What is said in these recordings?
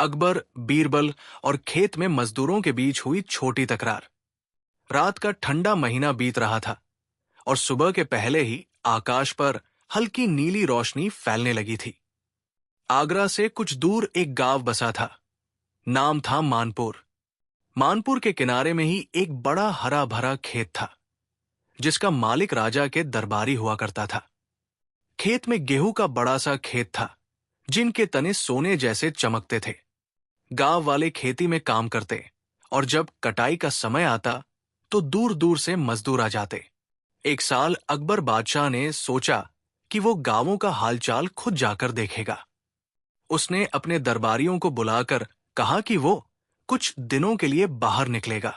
अकबर, बीरबल और खेत में मजदूरों के बीच हुई छोटी तकरार। रात का ठंडा महीना बीत रहा था और सुबह के पहले ही आकाश पर हल्की नीली रोशनी फैलने लगी थी। आगरा से कुछ दूर एक गांव बसा था। नाम था मानपुर। मानपुर के किनारे में ही एक बड़ा हरा भरा खेत था, जिसका मालिक राजा के दरबारी हुआ करता था। खेत में गेहूं का बड़ा सा खेत था, जिनके तने सोने जैसे चमकते थे। गांव वाले खेती में काम करते और जब कटाई का समय आता तो दूर दूर से मजदूर आ जाते। एक साल अकबर बादशाह ने सोचा कि वो गांवों का हालचाल खुद जाकर देखेगा। उसने अपने दरबारियों को बुलाकर कहा कि वो कुछ दिनों के लिए बाहर निकलेगा।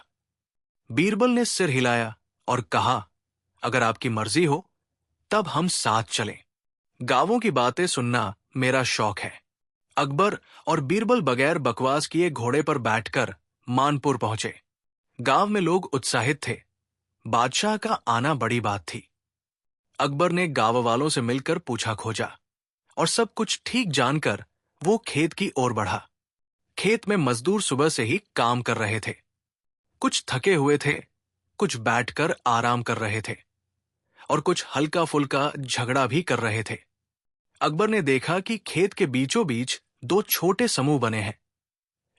बीरबल ने सिर हिलाया और कहा, अगर आपकी मर्जी हो तब हम साथ चलें। गांवों की बातें सुनना मेरा शौक है। अकबर और बीरबल बगैर बकवास किए घोड़े पर बैठकर मानपुर पहुंचे। गांव में लोग उत्साहित थे। बादशाह का आना बड़ी बात थी। अकबर ने गांव वालों से मिलकर पूछा खोजा और सब कुछ ठीक जानकर वो खेत की ओर बढ़ा। खेत में मजदूर सुबह से ही काम कर रहे थे। कुछ थके हुए थे, कुछ बैठकर आराम कर रहे थे और कुछ हल्का फुल्का झगड़ा भी कर रहे थे। अकबर ने देखा कि खेत के बीचों बीच दो छोटे समूह बने हैं।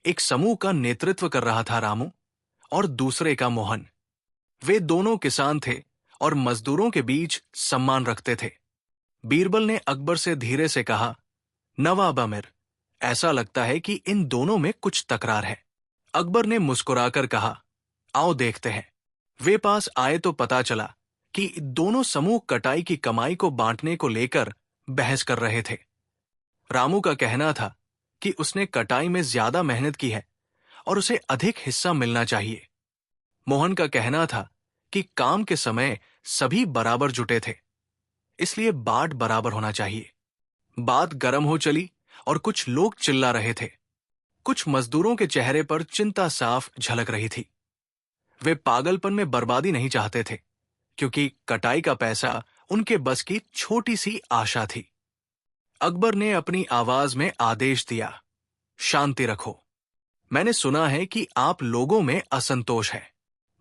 एक समूह का नेतृत्व कर रहा था रामू और दूसरे का मोहन। वे दोनों किसान थे और मजदूरों के बीच सम्मान रखते थे। बीरबल ने अकबर से धीरे से कहा, नवाब आमिर, ऐसा लगता है कि इन दोनों में कुछ तकरार है। अकबर ने मुस्कुराकर कहा, आओ देखते हैं। वे पास आए तो पता चला कि दोनों समूह कटाई की कमाई को बांटने को लेकर बहस कर रहे थे। रामू का कहना था कि उसने कटाई में ज्यादा मेहनत की है और उसे अधिक हिस्सा मिलना चाहिए। मोहन का कहना था कि काम के समय सभी बराबर जुटे थे, इसलिए बांट बराबर होना चाहिए। बात गर्म हो चली और कुछ लोग चिल्ला रहे थे। कुछ मजदूरों के चेहरे पर चिंता साफ झलक रही थी। वे पागलपन में बर्बादी नहीं चाहते थे, क्योंकि कटाई का पैसा उनके बस की छोटी सी आशा थी। अकबर ने अपनी आवाज में आदेश दिया, शांति रखो। मैंने सुना है कि आप लोगों में असंतोष है।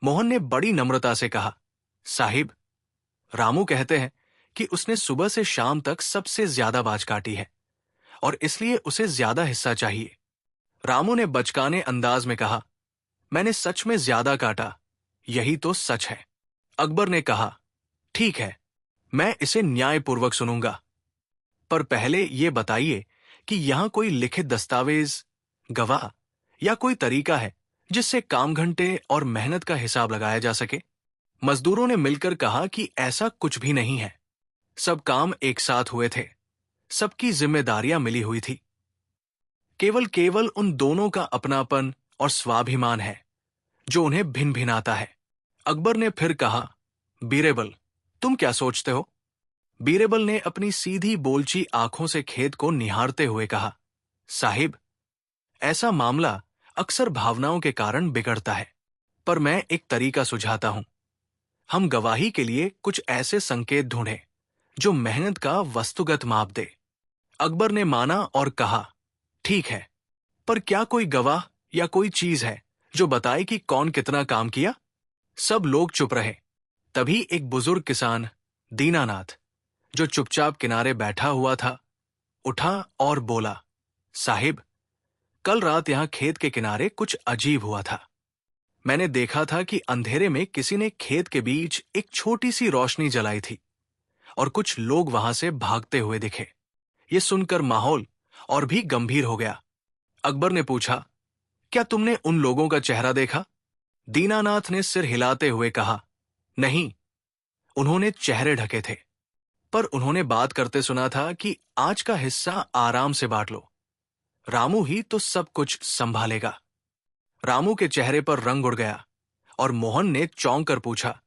मोहन ने बड़ी नम्रता से कहा, साहिब, रामू कहते हैं कि उसने सुबह से शाम तक सबसे ज्यादा बाज काटी है और इसलिए उसे ज्यादा हिस्सा चाहिए। रामू ने बचकाने अंदाज में कहा, मैंने सच में ज्यादा काटा, यही तो सच है। अकबर ने कहा, ठीक है, मैं इसे न्यायपूर्वक सुनूंगा, पर पहले ये बताइए कि यहां कोई लिखित दस्तावेज, गवाह या कोई तरीका है जिससे काम घंटे और मेहनत का हिसाब लगाया जा सके। मजदूरों ने मिलकर कहा कि ऐसा कुछ भी नहीं है। सब काम एक साथ हुए थे, सबकी जिम्मेदारियां मिली हुई थी। केवल उन दोनों का अपनापन और स्वाभिमान है जो उन्हें भिन्न भिन्नाता है। अकबर ने फिर कहा, बीरबल, तुम क्या सोचते हो? बीरबल ने अपनी सीधी बोलची आंखों से खेत को निहारते हुए कहा, साहिब, ऐसा मामला अक्सर भावनाओं के कारण बिगड़ता है, पर मैं एक तरीका सुझाता हूं। हम गवाही के लिए कुछ ऐसे संकेत ढूंढें जो मेहनत का वस्तुगत माप दे। अकबर ने माना और कहा, ठीक है, पर क्या कोई गवाह या कोई चीज है जो बताए कि कौन कितना काम किया? सब लोग चुप रहे। तभी एक बुजुर्ग किसान, दीनानाथ, जो चुपचाप किनारे बैठा हुआ था, उठा और बोला, साहिब, कल रात यहां खेत के किनारे कुछ अजीब हुआ था। मैंने देखा था कि अंधेरे में किसी ने खेत के बीच एक छोटी सी रोशनी जलाई थी और कुछ लोग वहां से भागते हुए दिखे। ये सुनकर माहौल और भी गंभीर हो गया। अकबर ने पूछा, क्या तुमने उन लोगों का चेहरा देखा? दीनानाथ ने सिर हिलाते हुए कहा, नहीं, उन्होंने चेहरे ढके थे, पर उन्होंने बात करते सुना था कि आज का हिस्सा आराम से बांट लो, रामू ही तो सब कुछ संभालेगा। रामू के चेहरे पर रंग उड़ गया और मोहन ने चौंक कर पूछा,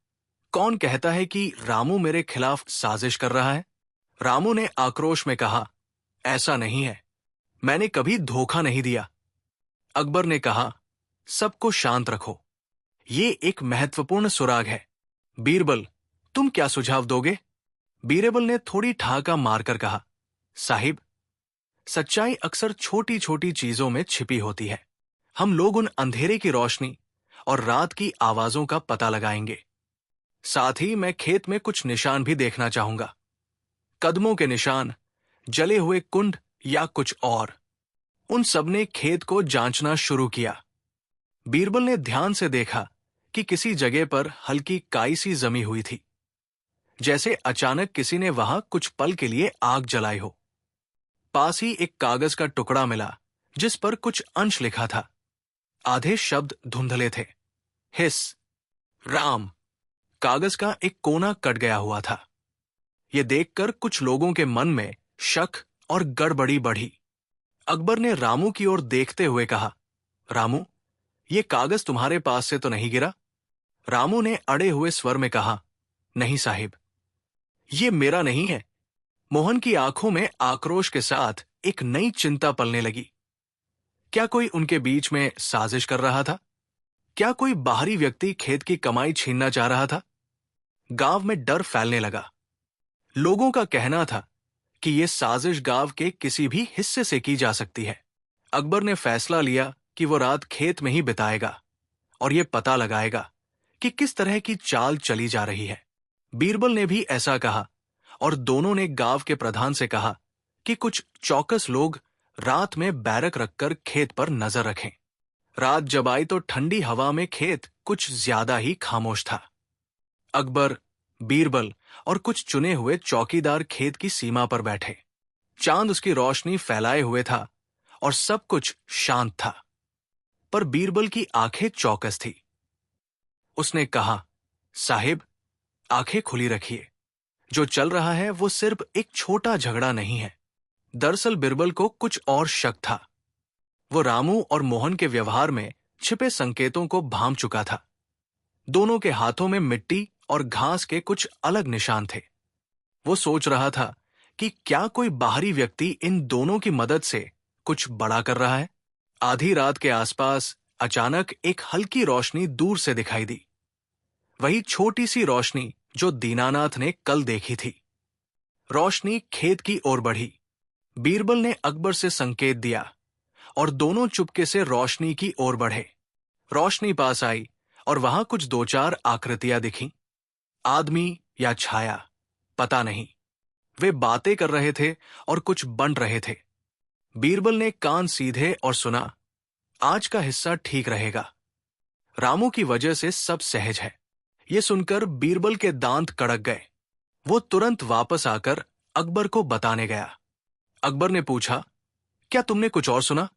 कौन कहता है कि रामू मेरे खिलाफ साजिश कर रहा है? रामू ने आक्रोश में कहा, ऐसा नहीं है, मैंने कभी धोखा नहीं दिया। अकबर ने कहा, सबको शांत रखो, ये एक महत्वपूर्ण सुराग है। बीरबल, तुम क्या सुझाव दोगे? बीरबल ने थोड़ी ठहाका मारकर कहा, साहिब, सच्चाई अक्सर छोटी छोटी चीजों में छिपी होती है। हम लोग उन अंधेरे की रोशनी और रात की आवाजों का पता लगाएंगे। साथ ही मैं खेत में कुछ निशान भी देखना चाहूंगा। कदमों के निशान, जले हुए कुंड या कुछ और। उन सबने खेत को जांचना शुरू किया। बीरबल ने ध्यान से देखा कि किसी जगह पर हल्की काई सी जमी हुई थी, जैसे अचानक किसी ने वहां कुछ पल के लिए आग जलाई हो। पास ही एक कागज का टुकड़ा मिला जिस पर कुछ अंश लिखा था। आधे शब्द धुंधले थे। हिस, राम। कागज का एक कोना कट गया हुआ था। यह देखकर कुछ लोगों के मन में शक और गड़बड़ी बढ़ी। अकबर ने रामू की ओर देखते हुए कहा, रामू, ये कागज तुम्हारे पास से तो नहीं गिरा? रामू ने अड़े हुए स्वर में कहा, नहीं साहिब, ये मेरा नहीं है। मोहन की आंखों में आक्रोश के साथ एक नई चिंता पलने लगी। क्या कोई उनके बीच में साजिश कर रहा था? क्या कोई बाहरी व्यक्ति खेत की कमाई छीनना चाह रहा था? गांव में डर फैलने लगा। लोगों का कहना था कि यह साजिश गांव के किसी भी हिस्से से की जा सकती है। अकबर ने फैसला लिया कि वो रात खेत में ही बिताएगा और यह पता लगाएगा कि किस तरह की चाल चली जा रही है। बीरबल ने भी ऐसा कहा और दोनों ने गांव के प्रधान से कहा कि कुछ चौकस लोग रात में बैरक रखकर खेत पर नजर रखें। रात जब आई तो ठंडी हवा में खेत कुछ ज्यादा ही खामोश था। अकबर, बीरबल और कुछ चुने हुए चौकीदार खेत की सीमा पर बैठे। चांद उसकी रोशनी फैलाए हुए था और सब कुछ शांत था, पर बीरबल की आंखें चौकस थी। उसने कहा, साहिब, आंखें खुली रखिए। जो चल रहा है वो सिर्फ एक छोटा झगड़ा नहीं है। दरअसल बीरबल को कुछ और शक था। वो रामू और मोहन के व्यवहार में छिपे संकेतों को भांप चुका था। दोनों के हाथों में मिट्टी और घास के कुछ अलग निशान थे। वो सोच रहा था कि क्या कोई बाहरी व्यक्ति इन दोनों की मदद से कुछ बड़ा कर रहा है। आधी रात के आसपास अचानक एक हल्की रोशनी दूर से दिखाई दी। वही छोटी सी रोशनी जो दीनानाथ ने कल देखी थी। रोशनी खेत की ओर बढ़ी। बीरबल ने अकबर से संकेत दिया और दोनों चुपके से रोशनी की ओर बढ़े। रोशनी पास आई और वहां कुछ दो चार आकृतियां दिखीं। आदमी या छाया, पता नहीं। वे बातें कर रहे थे और कुछ बन रहे थे। बीरबल ने कान सीधे और सुना। आज का हिस्सा ठीक रहेगा। रामू की वजह से सब सहज है। ये सुनकर बीरबल के दांत कड़क गए। वो तुरंत वापस आकर अकबर को बताने गया। अकबर ने पूछा, क्या तुमने कुछ और सुना?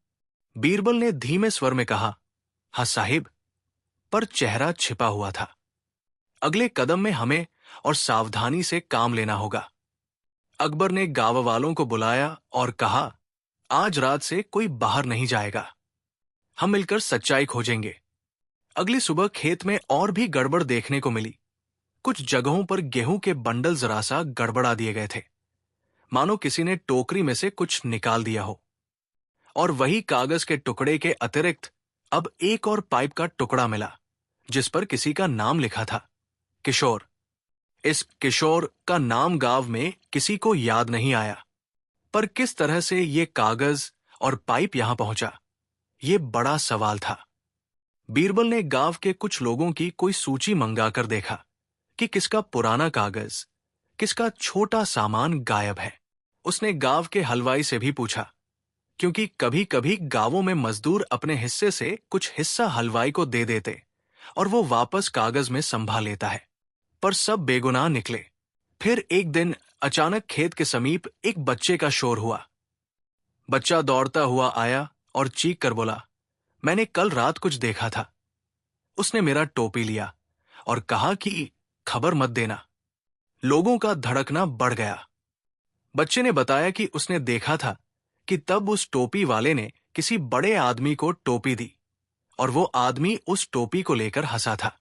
बीरबल ने धीमे स्वर में कहा, हाँ साहिब, पर चेहरा छिपा हुआ था। अगले कदम में हमें और सावधानी से काम लेना होगा। अकबर ने गांव वालों को बुलाया और कहा, आज रात से कोई बाहर नहीं जाएगा। हम मिलकर सच्चाई खोजेंगे। अगली सुबह खेत में और भी गड़बड़ देखने को मिली। कुछ जगहों पर गेहूं के बंडल जरा सा गड़बड़ा दिए गए थे, मानो किसी ने टोकरी में से कुछ निकाल दिया हो। और वही कागज के टुकड़े के अतिरिक्त अब एक और पाइप का टुकड़ा मिला जिस पर किसी का नाम लिखा था, किशोर। इस किशोर का नाम गांव में किसी को याद नहीं आया, पर किस तरह से ये कागज और पाइप यहां पहुंचा, ये बड़ा सवाल था। बीरबल ने गांव के कुछ लोगों की कोई सूची मंगाकर देखा कि किसका पुराना कागज, किसका छोटा सामान गायब है। उसने गांव के हलवाई से भी पूछा, क्योंकि कभी कभी गांवों में मजदूर अपने हिस्से से कुछ हिस्सा हलवाई को दे देते और वो वापस कागज में संभाल लेता है, पर सब बेगुनाह निकले। फिर एक दिन अचानक खेत के समीप एक बच्चे का शोर हुआ। बच्चा दौड़ता हुआ आया और चीख कर बोला, मैंने कल रात कुछ देखा था। उसने मेरा टोपी लिया और कहा कि खबर मत देना। लोगों का धड़कना बढ़ गया। बच्चे ने बताया कि उसने देखा था कि तब उस टोपी वाले ने किसी बड़े आदमी को टोपी दी और वो आदमी उस टोपी को लेकर हंसा था।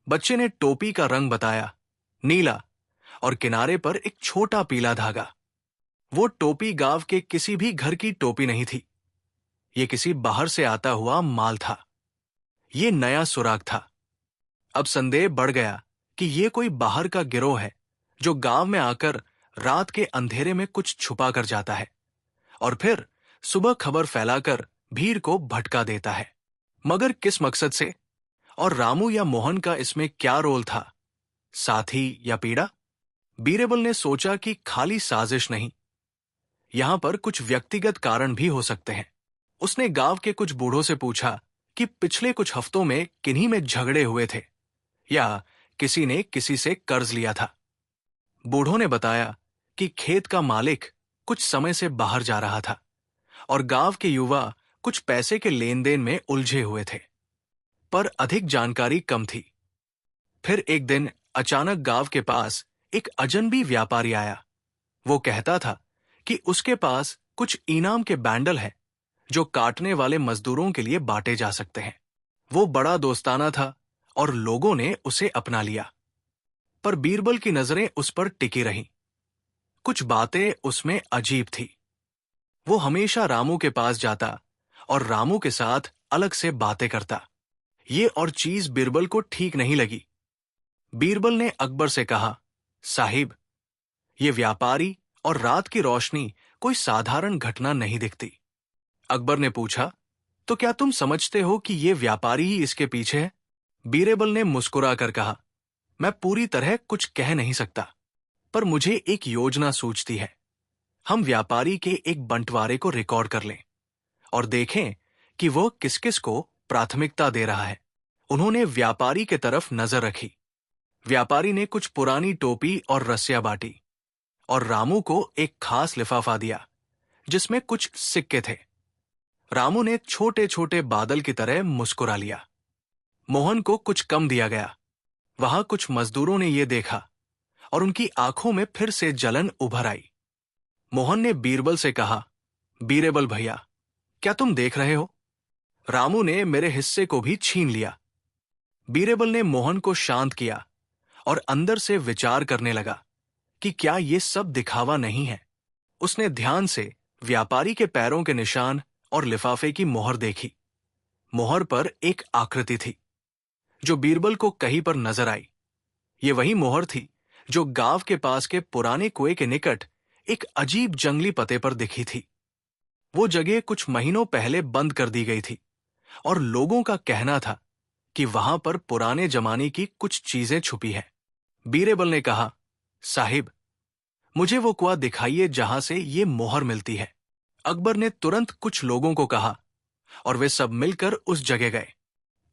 बच्चे ने टोपी का रंग बताया, नीला, और किनारे पर एक छोटा पीला धागा। वो टोपी गांव के किसी भी घर की टोपी नहीं थी। ये किसी बाहर से आता हुआ माल था। ये नया सुराग था। अब संदेह बढ़ गया कि ये कोई बाहर का गिरोह है जो गांव में आकर रात के अंधेरे में कुछ छुपा कर जाता है और फिर सुबह खबर फैलाकर भीड़ को भटका देता है। मगर किस मकसद से? और रामू या मोहन का इसमें क्या रोल था? साथी या पीड़ा? बीरेबल ने सोचा कि खाली साजिश नहीं, यहां पर कुछ व्यक्तिगत कारण भी हो सकते हैं। उसने गांव के कुछ बूढ़ों से पूछा कि पिछले कुछ हफ्तों में किन्हीं में झगड़े हुए थे या किसी ने किसी से कर्ज लिया था। बूढ़ों ने बताया कि खेत का मालिक कुछ समय से बाहर जा रहा था और गांव के युवा कुछ पैसे के लेन देन में उलझे हुए थे, पर अधिक जानकारी कम थी। फिर एक दिन अचानक गांव के पास एक अजनबी व्यापारी आया। वो कहता था कि उसके पास कुछ इनाम के बैंडल हैं जो काटने वाले मजदूरों के लिए बांटे जा सकते हैं। वो बड़ा दोस्ताना था और लोगों ने उसे अपना लिया। पर बीरबल की नजरें उस पर टिकी रहीं। कुछ बातें उसमें अजीब थी। वो हमेशा रामू के पास जाता और रामू के साथ अलग से बातें करता। ये और चीज बीरबल को ठीक नहीं लगी। बीरबल ने अकबर से कहा, साहिब, ये व्यापारी और रात की रोशनी कोई साधारण घटना नहीं दिखती। अकबर ने पूछा, तो क्या तुम समझते हो कि ये व्यापारी ही इसके पीछे है? बीरबल ने मुस्कुरा कर कहा, मैं पूरी तरह कुछ कह नहीं सकता, पर मुझे एक योजना सूझती है। हम व्यापारी के एक बंटवारे को रिकॉर्ड कर लें और देखें कि वह किस किस को प्राथमिकता दे रहा है। उन्होंने व्यापारी के तरफ नजर रखी। व्यापारी ने कुछ पुरानी टोपी और रस्सियां बांटी और रामू को एक खास लिफाफा दिया जिसमें कुछ सिक्के थे। रामू ने छोटे छोटे बादल की तरह मुस्कुरा लिया। मोहन को कुछ कम दिया गया। वहां कुछ मजदूरों ने यह देखा और उनकी आंखों में फिर से जलन उभर आई। मोहन ने बीरबल से कहा, बीरबल भैया, क्या तुम देख रहे हो? रामू ने मेरे हिस्से को भी छीन लिया। बीरबल ने मोहन को शांत किया और अंदर से विचार करने लगा कि क्या ये सब दिखावा नहीं है। उसने ध्यान से व्यापारी के पैरों के निशान और लिफाफे की मोहर देखी। मोहर पर एक आकृति थी जो बीरबल को कहीं पर नजर आई। ये वही मोहर थी जो गांव के पास के पुराने कुएं के निकट एक अजीब जंगली पते पर दिखी थी। वो जगह कुछ महीनों पहले बंद कर दी गई थी और लोगों का कहना था कि वहां पर पुराने जमाने की कुछ चीजें छुपी हैं। बीरबल ने कहा, साहिब, मुझे वो कुआं दिखाइए जहां से ये मोहर मिलती है। अकबर ने तुरंत कुछ लोगों को कहा और वे सब मिलकर उस जगह गए।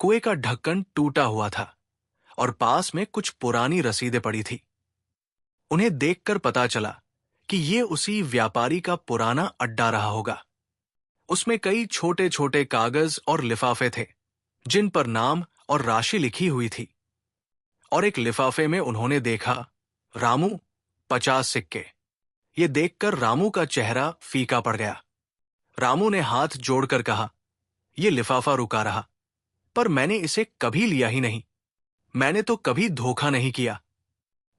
कुएं का ढक्कन टूटा हुआ था और पास में कुछ पुरानी रसीदें पड़ी थी। उन्हें देखकर पता चला कि ये उसी व्यापारी का पुराना अड्डा रहा होगा। उसमें कई छोटे छोटे कागज और लिफाफे थे जिन पर नाम और राशि लिखी हुई थी। और एक लिफाफे में उन्होंने देखा, रामू, 50 सिक्के। ये देखकर रामू का चेहरा फीका पड़ गया। रामू ने हाथ जोड़कर कहा, यह लिफाफा रुका रहा, पर मैंने इसे कभी लिया ही नहीं। मैंने तो कभी धोखा नहीं किया।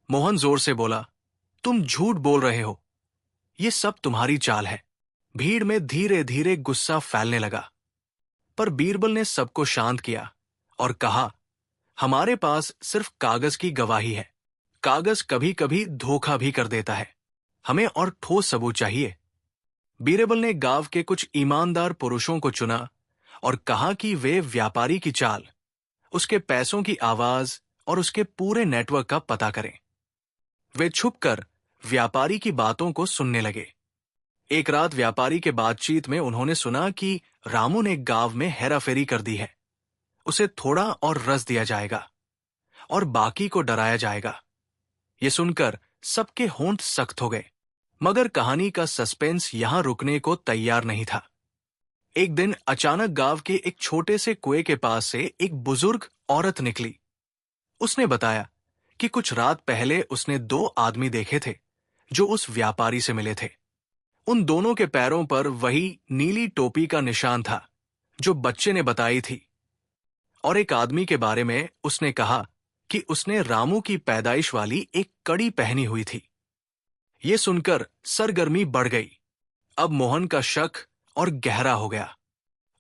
मोहन जोर से बोला, तुम झूठ बोल रहे हो। ये सब तुम्हारी चाल है। भीड़ में धीरे धीरे गुस्सा फैलने लगा, पर बीरबल ने सबको शांत किया और कहा, हमारे पास सिर्फ कागज की गवाही है। कागज कभी कभी धोखा भी कर देता है। हमें और ठोस सबूत चाहिए। बीरबल ने गांव के कुछ ईमानदार पुरुषों को चुना और कहा कि वे व्यापारी की चाल, उसके पैसों की आवाज और उसके पूरे नेटवर्क का पता करें। वे छुपकर व्यापारी की बातों को सुनने लगे। एक रात व्यापारी के बातचीत में उन्होंने सुना कि रामू ने गांव में हेराफेरी कर दी है। उसे थोड़ा और रस दिया जाएगा और बाकी को डराया जाएगा। ये सुनकर सबके होंठ सख्त हो गए। मगर कहानी का सस्पेंस यहां रुकने को तैयार नहीं था। एक दिन अचानक गांव के एक छोटे से कुएं के पास से एक बुजुर्ग औरत निकली। उसने बताया कि कुछ रात पहले उसने 2 आदमी देखे थे जो उस व्यापारी से मिले थे। उन दोनों के पैरों पर वही नीली टोपी का निशान था जो बच्चे ने बताई थी। और एक आदमी के बारे में उसने कहा कि उसने रामू की पैदाइश वाली एक कड़ी पहनी हुई थी। ये सुनकर सरगर्मी बढ़ गई। अब मोहन का शक और गहरा हो गया।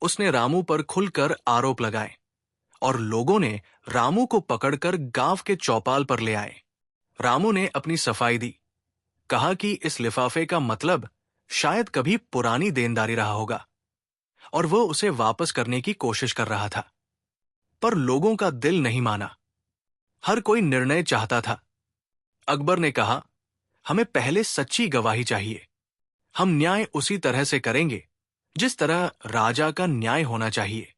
उसने रामू पर खुलकर आरोप लगाए और लोगों ने रामू को पकड़कर गांव के चौपाल पर ले आए। रामू ने अपनी सफाई दी, कहा कि इस लिफाफे का मतलब शायद कभी पुरानी देनदारी रहा होगा और वो उसे वापस करने की कोशिश कर रहा था। पर लोगों का दिल नहीं माना। हर कोई निर्णय चाहता था। अकबर ने कहा, हमें पहले सच्ची गवाही चाहिए। हम न्याय उसी तरह से करेंगे जिस तरह राजा का न्याय होना चाहिए।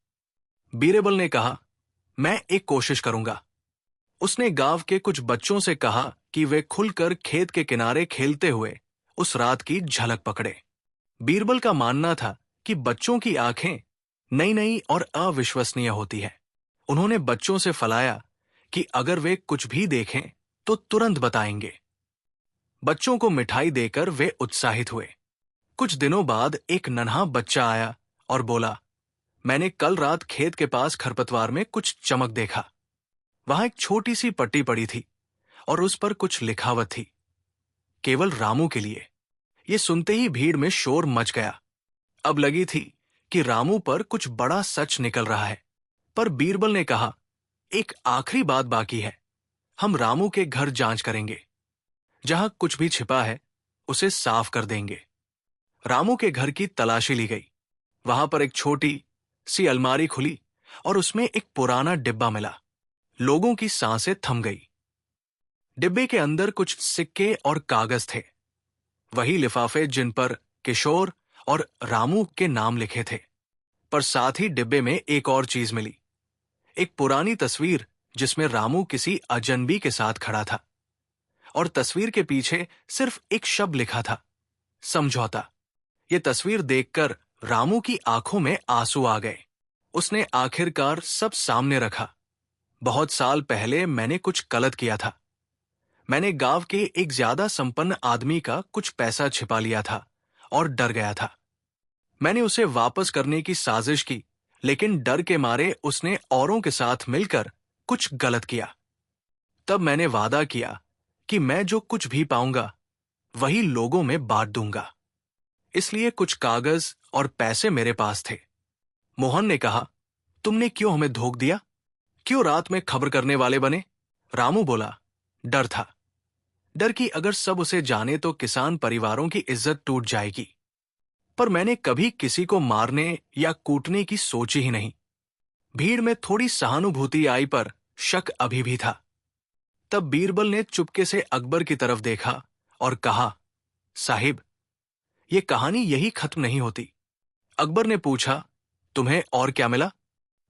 बीरबल ने कहा, मैं एक कोशिश करूंगा। उसने गांव के कुछ बच्चों से कहा कि वे खुलकर खेत के किनारे खेलते हुए उस रात की झलक पकड़े। बीरबल का मानना था कि बच्चों की आंखें नई नई और अविश्वसनीय होती है। उन्होंने बच्चों से फलाया कि अगर वे कुछ भी देखें तो तुरंत बताएंगे। बच्चों को मिठाई देकर वे उत्साहित हुए। कुछ दिनों बाद एक नन्हा बच्चा आया और बोला, मैंने कल रात खेत के पास खरपतवार में कुछ चमक देखा। वहां एक छोटी सी पट्टी पड़ी थी और उस पर कुछ लिखावट थी, केवल रामू के लिए। ये सुनते ही भीड़ में शोर मच गया। अब लगी थी कि रामू पर कुछ बड़ा सच निकल रहा है। पर बीरबल ने कहा, एक आखिरी बात बाकी है। हम रामू के घर जांच करेंगे। जहां कुछ भी छिपा है उसे साफ कर देंगे। रामू के घर की तलाशी ली गई। वहां पर एक छोटी सी अलमारी खुली और उसमें एक पुराना डिब्बा मिला। लोगों की सांसें थम गई। डिब्बे के अंदर कुछ सिक्के और कागज थे, वही लिफाफे जिन पर किशोर और रामू के नाम लिखे थे। पर साथ ही डिब्बे में एक और चीज मिली, एक पुरानी तस्वीर जिसमें रामू किसी अजनबी के साथ खड़ा था और तस्वीर के पीछे सिर्फ एक शब्द लिखा था, समझौता। ये तस्वीर देखकर रामू की आंखों में आंसू आ गए। उसने आखिरकार सब सामने रखा। बहुत साल पहले मैंने कुछ गलत किया था। मैंने गांव के एक ज्यादा संपन्न आदमी का कुछ पैसा छिपा लिया था और डर गया था। मैंने उसे वापस करने की साजिश की, लेकिन डर के मारे उसने औरों के साथ मिलकर कुछ गलत किया। तब मैंने वादा किया कि मैं जो कुछ भी पाऊंगा वही लोगों में बांट दूंगा। इसलिए कुछ कागज और पैसे मेरे पास थे। मोहन ने कहा, तुमने क्यों हमें धोखा दिया? क्यों रात में खबर करने वाले बने? रामू बोला, डर था। डर कि अगर सब उसे जाने तो किसान परिवारों की इज्जत टूट जाएगी। पर मैंने कभी किसी को मारने या कूटने की सोची ही नहीं। भीड़ में थोड़ी सहानुभूति आई, पर शक अभी भी था। तब बीरबल ने चुपके से अकबर की तरफ देखा और कहा, साहिब, ये कहानी यही खत्म नहीं होती। अकबर ने पूछा, तुम्हें और क्या मिला?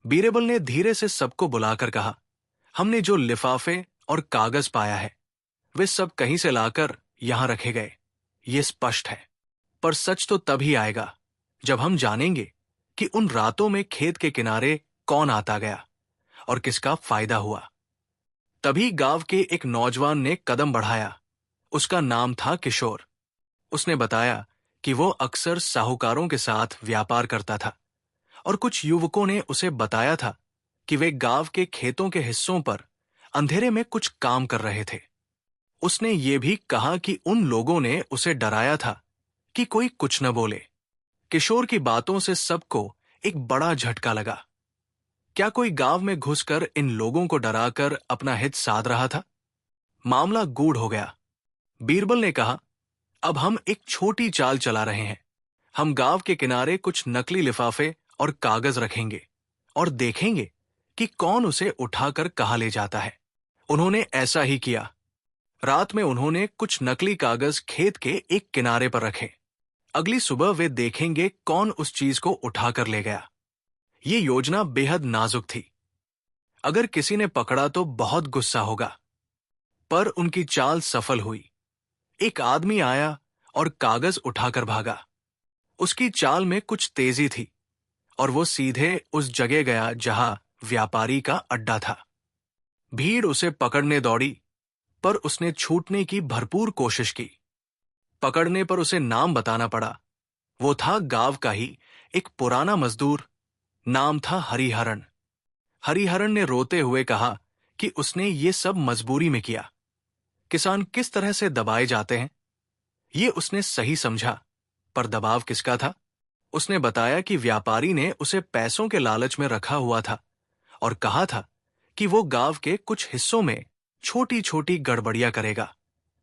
बीरबल ने धीरे से सबको बुलाकर कहा, हमने जो लिफाफे और कागज पाया है वे सब कहीं से लाकर यहां रखे गए, ये स्पष्ट है। पर सच तो तभी आएगा जब हम जानेंगे कि उन रातों में खेत के किनारे कौन आता गया और किसका फायदा हुआ। तभी गांव के एक नौजवान ने कदम बढ़ाया। उसका नाम था किशोर। उसने बताया कि वो अक्सर साहूकारों के साथ व्यापार करता था और कुछ युवकों ने उसे बताया था कि वे गांव के खेतों के हिस्सों पर अंधेरे में कुछ काम कर रहे थे। उसने ये भी कहा कि उन लोगों ने उसे डराया था कि कोई कुछ न बोले। किशोर की बातों से सबको एक बड़ा झटका लगा। क्या कोई गांव में घुसकर इन लोगों को डराकर अपना हित साध रहा था? मामला गूढ़ हो गया। बीरबल ने कहा, अब हम एक छोटी चाल चला रहे हैं। हम गांव के किनारे कुछ नकली लिफाफे और कागज रखेंगे और देखेंगे कि कौन उसे उठाकर कहाँ ले जाता है। उन्होंने ऐसा ही किया। रात में उन्होंने कुछ नकली कागज खेत के एक किनारे पर रखे। अगली सुबह वे देखेंगे कौन उस चीज को उठाकर ले गया। ये योजना बेहद नाजुक थी। अगर किसी ने पकड़ा तो बहुत गुस्सा होगा। पर उनकी चाल सफल हुई। एक आदमी आया और कागज उठाकर भागा। उसकी चाल में कुछ तेजी थी और वो सीधे उस जगह गया जहां व्यापारी का अड्डा था। भीड़ उसे पकड़ने दौड़ी, पर उसने छूटने की भरपूर कोशिश की। पकड़ने पर उसे नाम बताना पड़ा। वो था गांव का ही एक पुराना मजदूर। नाम था हरिहरन। हरिहरन ने रोते हुए कहा कि उसने ये सब मजबूरी में किया। किसान किस तरह से दबाए जाते हैं ये उसने सही समझा। पर दबाव किसका था? उसने बताया कि व्यापारी ने उसे पैसों के लालच में रखा हुआ था और कहा था कि वो गांव के कुछ हिस्सों में छोटी छोटी गड़बड़ियां करेगा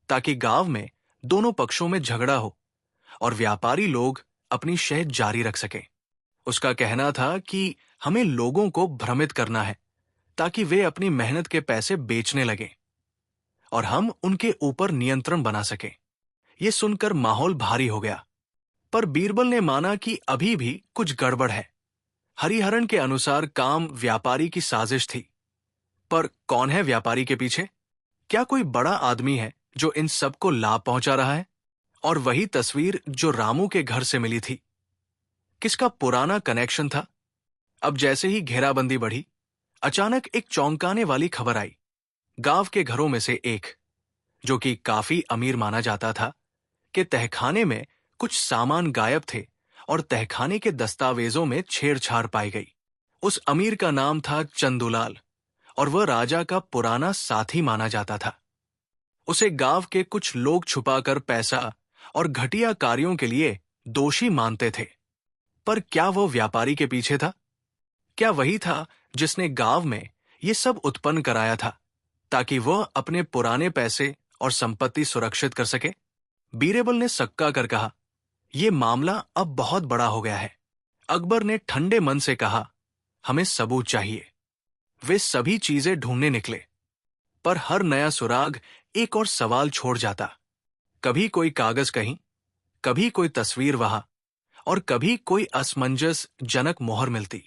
ताकि गांव में दोनों पक्षों में झगड़ा हो और व्यापारी लोग अपनी शहद जारी रख सकें। उसका कहना था कि हमें लोगों को भ्रमित करना है ताकि वे अपनी मेहनत के पैसे बेचने लगें और हम उनके ऊपर नियंत्रण बना सकें। यह सुनकर माहौल भारी हो गया, पर बीरबल ने माना कि अभी भी कुछ गड़बड़ है। हरिहरन के अनुसार काम व्यापारी की साजिश थी, पर कौन है व्यापारी के पीछे? क्या कोई बड़ा आदमी है जो इन सबको लाभ पहुंचा रहा है? और वही तस्वीर जो रामू के घर से मिली थी, किसका पुराना कनेक्शन था? अब जैसे ही घेराबंदी बढ़ी, अचानक एक चौंकाने वाली खबर आई। गांव के घरों में से एक, जो कि काफी अमीर माना जाता था, के तहखाने में कुछ सामान गायब थे और तहखाने के दस्तावेजों में छेड़छाड़ पाई गई। उस अमीर का नाम था चंदूलाल और वह राजा का पुराना साथी माना जाता था। उसे गांव के कुछ लोग छुपाकर पैसा और घटिया कार्यों के लिए दोषी मानते थे। पर क्या वह व्यापारी के पीछे था? क्या वही था जिसने गांव में ये सब उत्पन्न कराया था ताकि वह अपने पुराने पैसे और संपत्ति सुरक्षित कर सके? बीरबल ने सक्का कर कहा, यह मामला अब बहुत बड़ा हो गया है। अकबर ने ठंडे मन से कहा, हमें सबूत चाहिए। वे सभी चीजें ढूंढने निकले, पर हर नया सुराग एक और सवाल छोड़ जाता। कभी कोई कागज कहीं, कभी कोई तस्वीर वहां, और कभी कोई असमंजसजनक मोहर मिलती।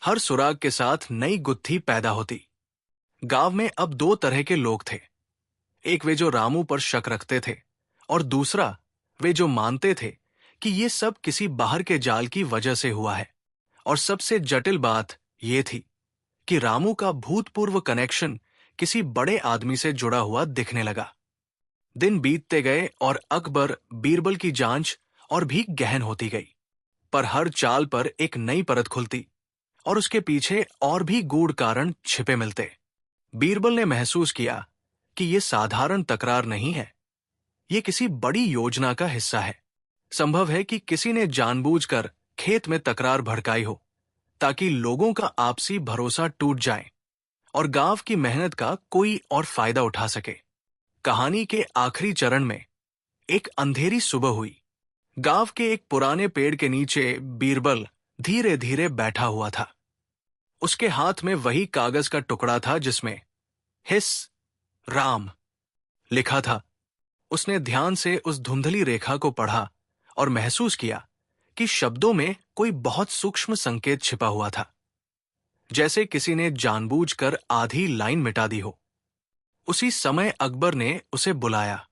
हर सुराग के साथ नई गुत्थी पैदा होती। गांव में अब दो तरह के लोग थे। एक वे जो रामू पर शक रखते थे, और दूसरा वे जो मानते थे कि ये सब किसी बाहर के जाल की वजह से हुआ है। और सबसे जटिल बात यह थी कि रामू का भूतपूर्व कनेक्शन किसी बड़े आदमी से जुड़ा हुआ दिखने लगा। दिन बीतते गए और अकबर बीरबल की जांच और भी गहन होती गई, पर हर चाल पर एक नई परत खुलती और उसके पीछे और भी गूढ़ कारण छिपे मिलते। बीरबल ने महसूस किया कि यह साधारण तकरार नहीं है, यह किसी बड़ी योजना का हिस्सा है। संभव है कि किसी ने जानबूझकर खेत में तकरार भड़काई हो ताकि लोगों का आपसी भरोसा टूट जाए और गांव की मेहनत का कोई और फायदा उठा सके। कहानी के आखिरी चरण में एक अंधेरी सुबह हुई। गांव के एक पुराने पेड़ के नीचे बीरबल धीरे धीरे बैठा हुआ था। उसके हाथ में वही कागज का टुकड़ा था जिसमें हिस राम लिखा था। उसने ध्यान से उस धुंधली रेखा को पढ़ा और महसूस किया कि शब्दों में कोई बहुत सूक्ष्म संकेत छिपा हुआ था, जैसे किसी ने जानबूझकर आधी लाइन मिटा दी हो। उसी समय अकबर ने उसे बुलाया।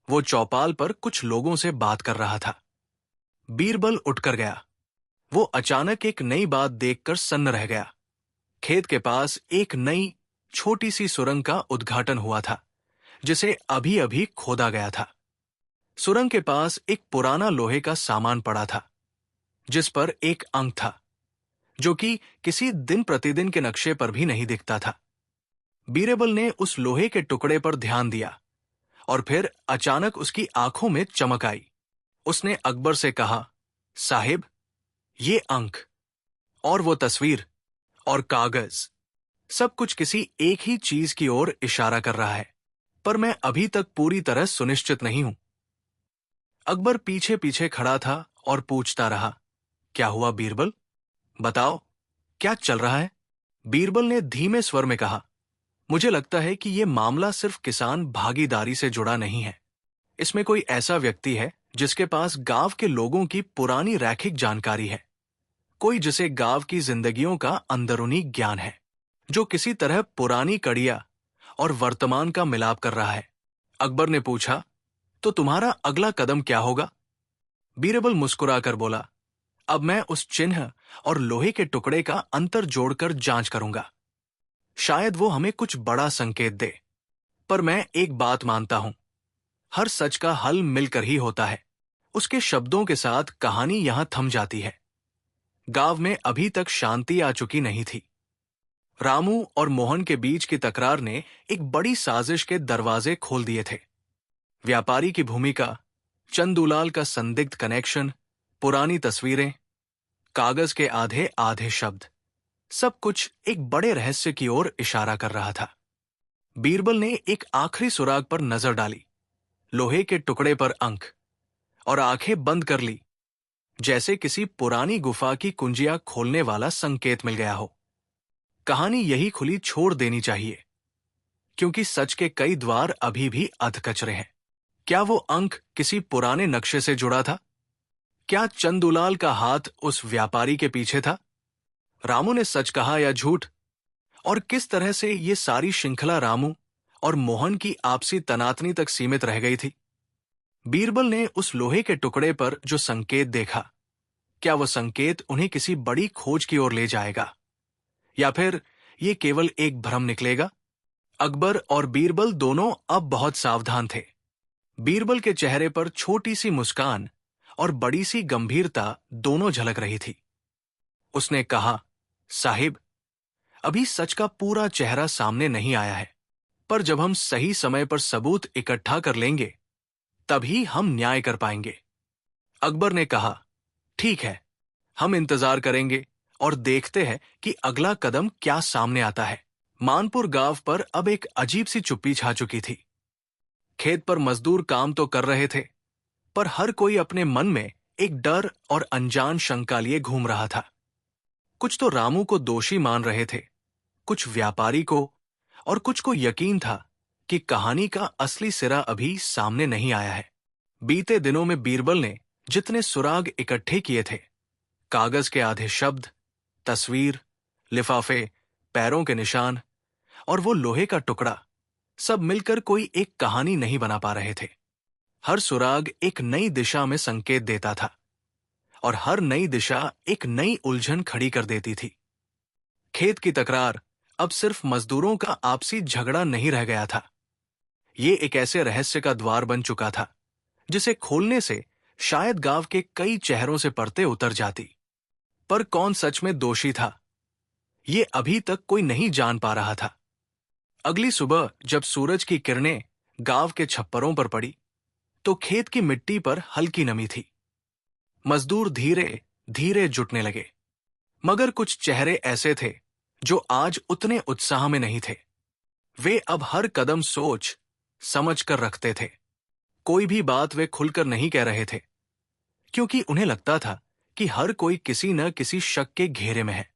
वो चौपाल पर कुछ लोगों से बात कर रहा था। बीरबल उठकर गया। वो अचानक एक नई बात देखकर सन्न रह गया। खेत के पास एक नई छोटी सी सुरंग का उद्घाटन हुआ था, जिसे अभी अभी खोदा गया था। सुरंग के पास एक पुराना लोहे का सामान पड़ा था, जिस पर एक अंक था जो कि किसी दिन प्रतिदिन के नक्शे पर भी नहीं दिखता था। बीरबल ने उस लोहे के टुकड़े पर ध्यान दिया और फिर अचानक उसकी आंखों में चमक आई। उसने अकबर से कहा, साहिब, ये अंक और वो तस्वीर और कागज, सब कुछ किसी एक ही चीज की ओर इशारा कर रहा है, पर मैं अभी तक पूरी तरह सुनिश्चित नहीं हूं। अकबर पीछे पीछे खड़ा था और पूछता रहा, क्या हुआ बीरबल? बताओ, क्या चल रहा है? बीरबल ने धीमे स्वर में कहा, मुझे लगता है कि यह मामला सिर्फ किसान भागीदारी से जुड़ा नहीं है। इसमें कोई ऐसा व्यक्ति है जिसके पास गांव के लोगों की पुरानी रैखिक जानकारी है, कोई जिसे गांव की जिंदगियों का अंदरूनी ज्ञान है, जो किसी तरह पुरानी कड़िया और वर्तमान का मिलाप कर रहा है। अकबर ने पूछा, तो तुम्हारा अगला कदम क्या होगा? बीरबल मुस्कुराकर बोला, अब मैं उस चिन्ह और लोहे के टुकड़े का अंतर जोड़कर जांच करूंगा। शायद वो हमें कुछ बड़ा संकेत दे। पर मैं एक बात मानता हूं, हर सच का हल मिलकर ही होता है। उसके शब्दों के साथ कहानी यहां थम जाती है। गांव में अभी तक शांति आ चुकी नहीं थी। रामू और मोहन के बीच की तकरार ने एक बड़ी साजिश के दरवाजे खोल दिए थे। व्यापारी की भूमिका, चंदूलाल का संदिग्ध कनेक्शन, पुरानी तस्वीरें, कागज के आधे आधे शब्द, सब कुछ एक बड़े रहस्य की ओर इशारा कर रहा था। बीरबल ने एक आखिरी सुराग पर नजर डाली। लोहे के टुकड़े पर अंक और आंखें बंद कर ली, जैसे किसी पुरानी गुफा की कुंजियां खोलने वाला संकेत मिल गया हो। कहानी यही खुली छोड़ देनी चाहिए, क्योंकि सच के कई द्वार अभी भी अधकचरे हैं। क्या वो अंक किसी पुराने नक्शे से जुड़ा था? क्या चंदुलाल का हाथ उस व्यापारी के पीछे था? रामू ने सच कहा या झूठ? और किस तरह से ये सारी श्रृंखला रामू और मोहन की आपसी तनातनी तक सीमित रह गई थी? बीरबल ने उस लोहे के टुकड़े पर जो संकेत देखा, क्या वो संकेत उन्हें किसी बड़ी खोज की ओर ले जाएगा, या फिर ये केवल एक भ्रम निकलेगा? अकबर और बीरबल दोनों अब बहुत सावधान थे। बीरबल के चेहरे पर छोटी सी मुस्कान और बड़ी सी गंभीरता दोनों झलक रही थी। उसने कहा, साहिब, अभी सच का पूरा चेहरा सामने नहीं आया है, पर जब हम सही समय पर सबूत इकट्ठा कर लेंगे, तभी हम न्याय कर पाएंगे। अकबर ने कहा, ठीक है, हम इंतजार करेंगे और देखते हैं कि अगला कदम क्या सामने आता है। मानपुर गांव पर अब एक अजीब सी चुप्पी छा चुकी थी। खेत पर मजदूर काम तो कर रहे थे, पर हर कोई अपने मन में एक डर और अनजान शंका लिए घूम रहा था। कुछ तो रामू को दोषी मान रहे थे, कुछ व्यापारी को, और कुछ को यकीन था कि कहानी का असली सिरा अभी सामने नहीं आया है। बीते दिनों में बीरबल ने जितने सुराग इकट्ठे किए थे, कागज के आधे शब्द, तस्वीर, लिफाफे, पैरों के निशान और वो लोहे का टुकड़ा, सब मिलकर कोई एक कहानी नहीं बना पा रहे थे। हर सुराग एक नई दिशा में संकेत देता था, और हर नई दिशा एक नई उलझन खड़ी कर देती थी। खेत की तकरार अब सिर्फ मजदूरों का आपसी झगड़ा नहीं रह गया था। ये एक ऐसे रहस्य का द्वार बन चुका था, जिसे खोलने से शायद गांव के कई चेहरों से परतें उतर जाती। पर कौन सच में दोषी था, ये अभी तक कोई नहीं जान पा रहा था। अगली सुबह जब सूरज की किरणें गांव के छप्परों पर पड़ी, तो खेत की मिट्टी पर हल्की नमी थी। मजदूर धीरे धीरे जुटने लगे, मगर कुछ चेहरे ऐसे थे जो आज उतने उत्साह में नहीं थे। वे अब हर कदम सोच समझ कर रखते थे। कोई भी बात वे खुलकर नहीं कह रहे थे, क्योंकि उन्हें लगता था कि हर कोई किसी न किसी शक के घेरे में है।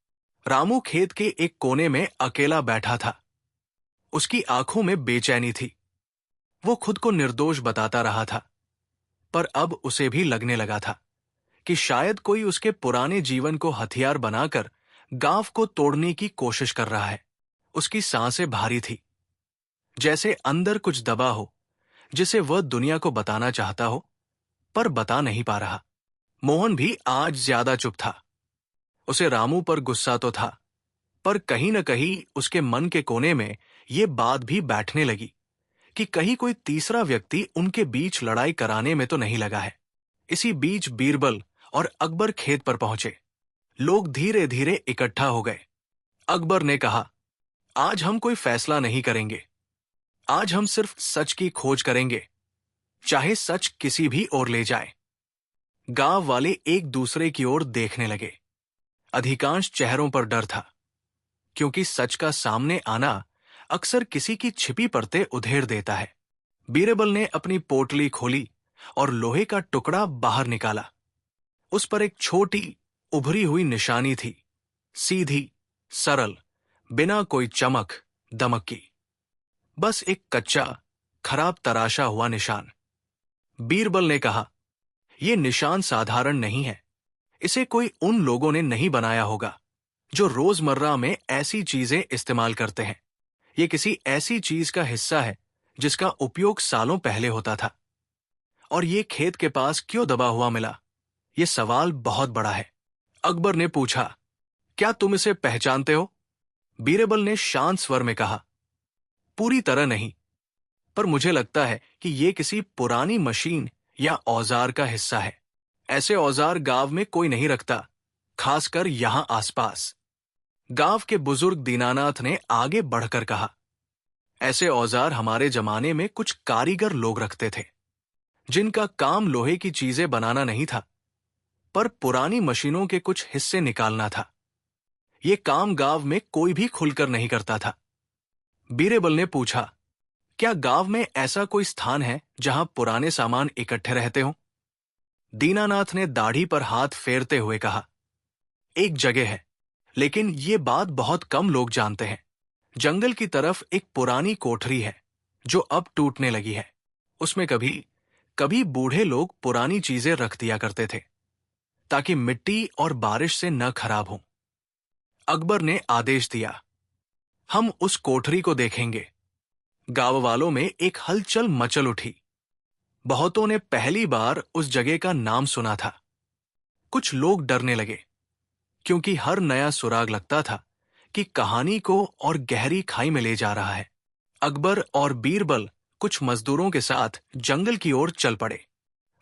रामू खेत के एक कोने में अकेला बैठा था। उसकी आंखों में बेचैनी थी। वो खुद को निर्दोष बताता रहा था, पर अब उसे भी लगने लगा था कि शायद कोई उसके पुराने जीवन को हथियार बनाकर गांव को तोड़ने की कोशिश कर रहा है। उसकी सांसें भारी थी, जैसे अंदर कुछ दबा हो, जिसे वह दुनिया को बताना चाहता हो, पर बता नहीं पा रहा। मोहन भी आज ज्यादा चुप था। उसे रामू पर गुस्सा तो था, पर कहीं न कहीं उसके मन के कोने में ये बात भी बैठने लगी कि कहीं कोई तीसरा व्यक्ति उनके बीच लड़ाई कराने में तो नहीं लगा है। इसी बीच बीरबल और अकबर खेत पर पहुंचे। लोग धीरे धीरे इकट्ठा हो गए। अकबर ने कहा, आज हम कोई फैसला नहीं करेंगे। आज हम सिर्फ सच की खोज करेंगे, चाहे सच किसी भी ओर ले जाए। गांव वाले एक दूसरे की ओर देखने लगे। अधिकांश चेहरों पर डर था, क्योंकि सच का सामने आना अक्सर किसी की छिपी परतें उधेड़ देता है। बीरबल ने अपनी पोटली खोली और लोहे का टुकड़ा बाहर निकाला। उस पर एक छोटी उभरी हुई निशानी थी, सीधी, सरल, बिना कोई चमक दमक की। बस एक कच्चा, खराब तराशा हुआ निशान। बीरबल ने कहा, यह निशान साधारण नहीं है। इसे कोई उन लोगों ने नहीं बनाया होगा जो रोजमर्रा में ऐसी चीजें इस्तेमाल करते हैं। यह किसी ऐसी चीज का हिस्सा है जिसका उपयोग सालों पहले होता था। और ये खेत के पास क्यों दबा हुआ मिला, यह सवाल बहुत बड़ा है। अकबर ने पूछा, क्या तुम इसे पहचानते हो? बीरबल ने शांत स्वर में कहा, पूरी तरह नहीं, पर मुझे लगता है कि यह किसी पुरानी मशीन या औजार का हिस्सा है। ऐसे औजार गांव में कोई नहीं रखता, खासकर यहां आसपास। गांव के बुजुर्ग दीनानाथ ने आगे बढ़कर कहा, ऐसे औजार हमारे जमाने में कुछ कारीगर लोग रखते थे, जिनका काम लोहे की चीजें बनाना नहीं था, पर पुरानी मशीनों के कुछ हिस्से निकालना था। यह काम गांव में कोई भी खुलकर नहीं करता था। बीरबल ने पूछा, क्या गांव में ऐसा कोई स्थान है जहां पुराने सामान इकट्ठे रहते हों? दीनानाथ ने दाढ़ी पर हाथ फेरते हुए कहा, एक जगह है, लेकिन ये बात बहुत कम लोग जानते हैं। जंगल की तरफ एक पुरानी कोठरी है जो अब टूटने लगी है। उसमें कभी कभी बूढ़े लोग पुरानी चीजें रख दिया करते थे ताकि मिट्टी और बारिश से न खराब हो। अकबर ने आदेश दिया, हम उस कोठरी को देखेंगे। गांव वालों में एक हलचल मचल उठी। बहुतों ने पहली बार उस जगह का नाम सुना था। कुछ लोग डरने लगे, क्योंकि हर नया सुराग लगता था कि कहानी को और गहरी खाई में ले जा रहा है। अकबर और बीरबल कुछ मजदूरों के साथ जंगल की ओर चल पड़े।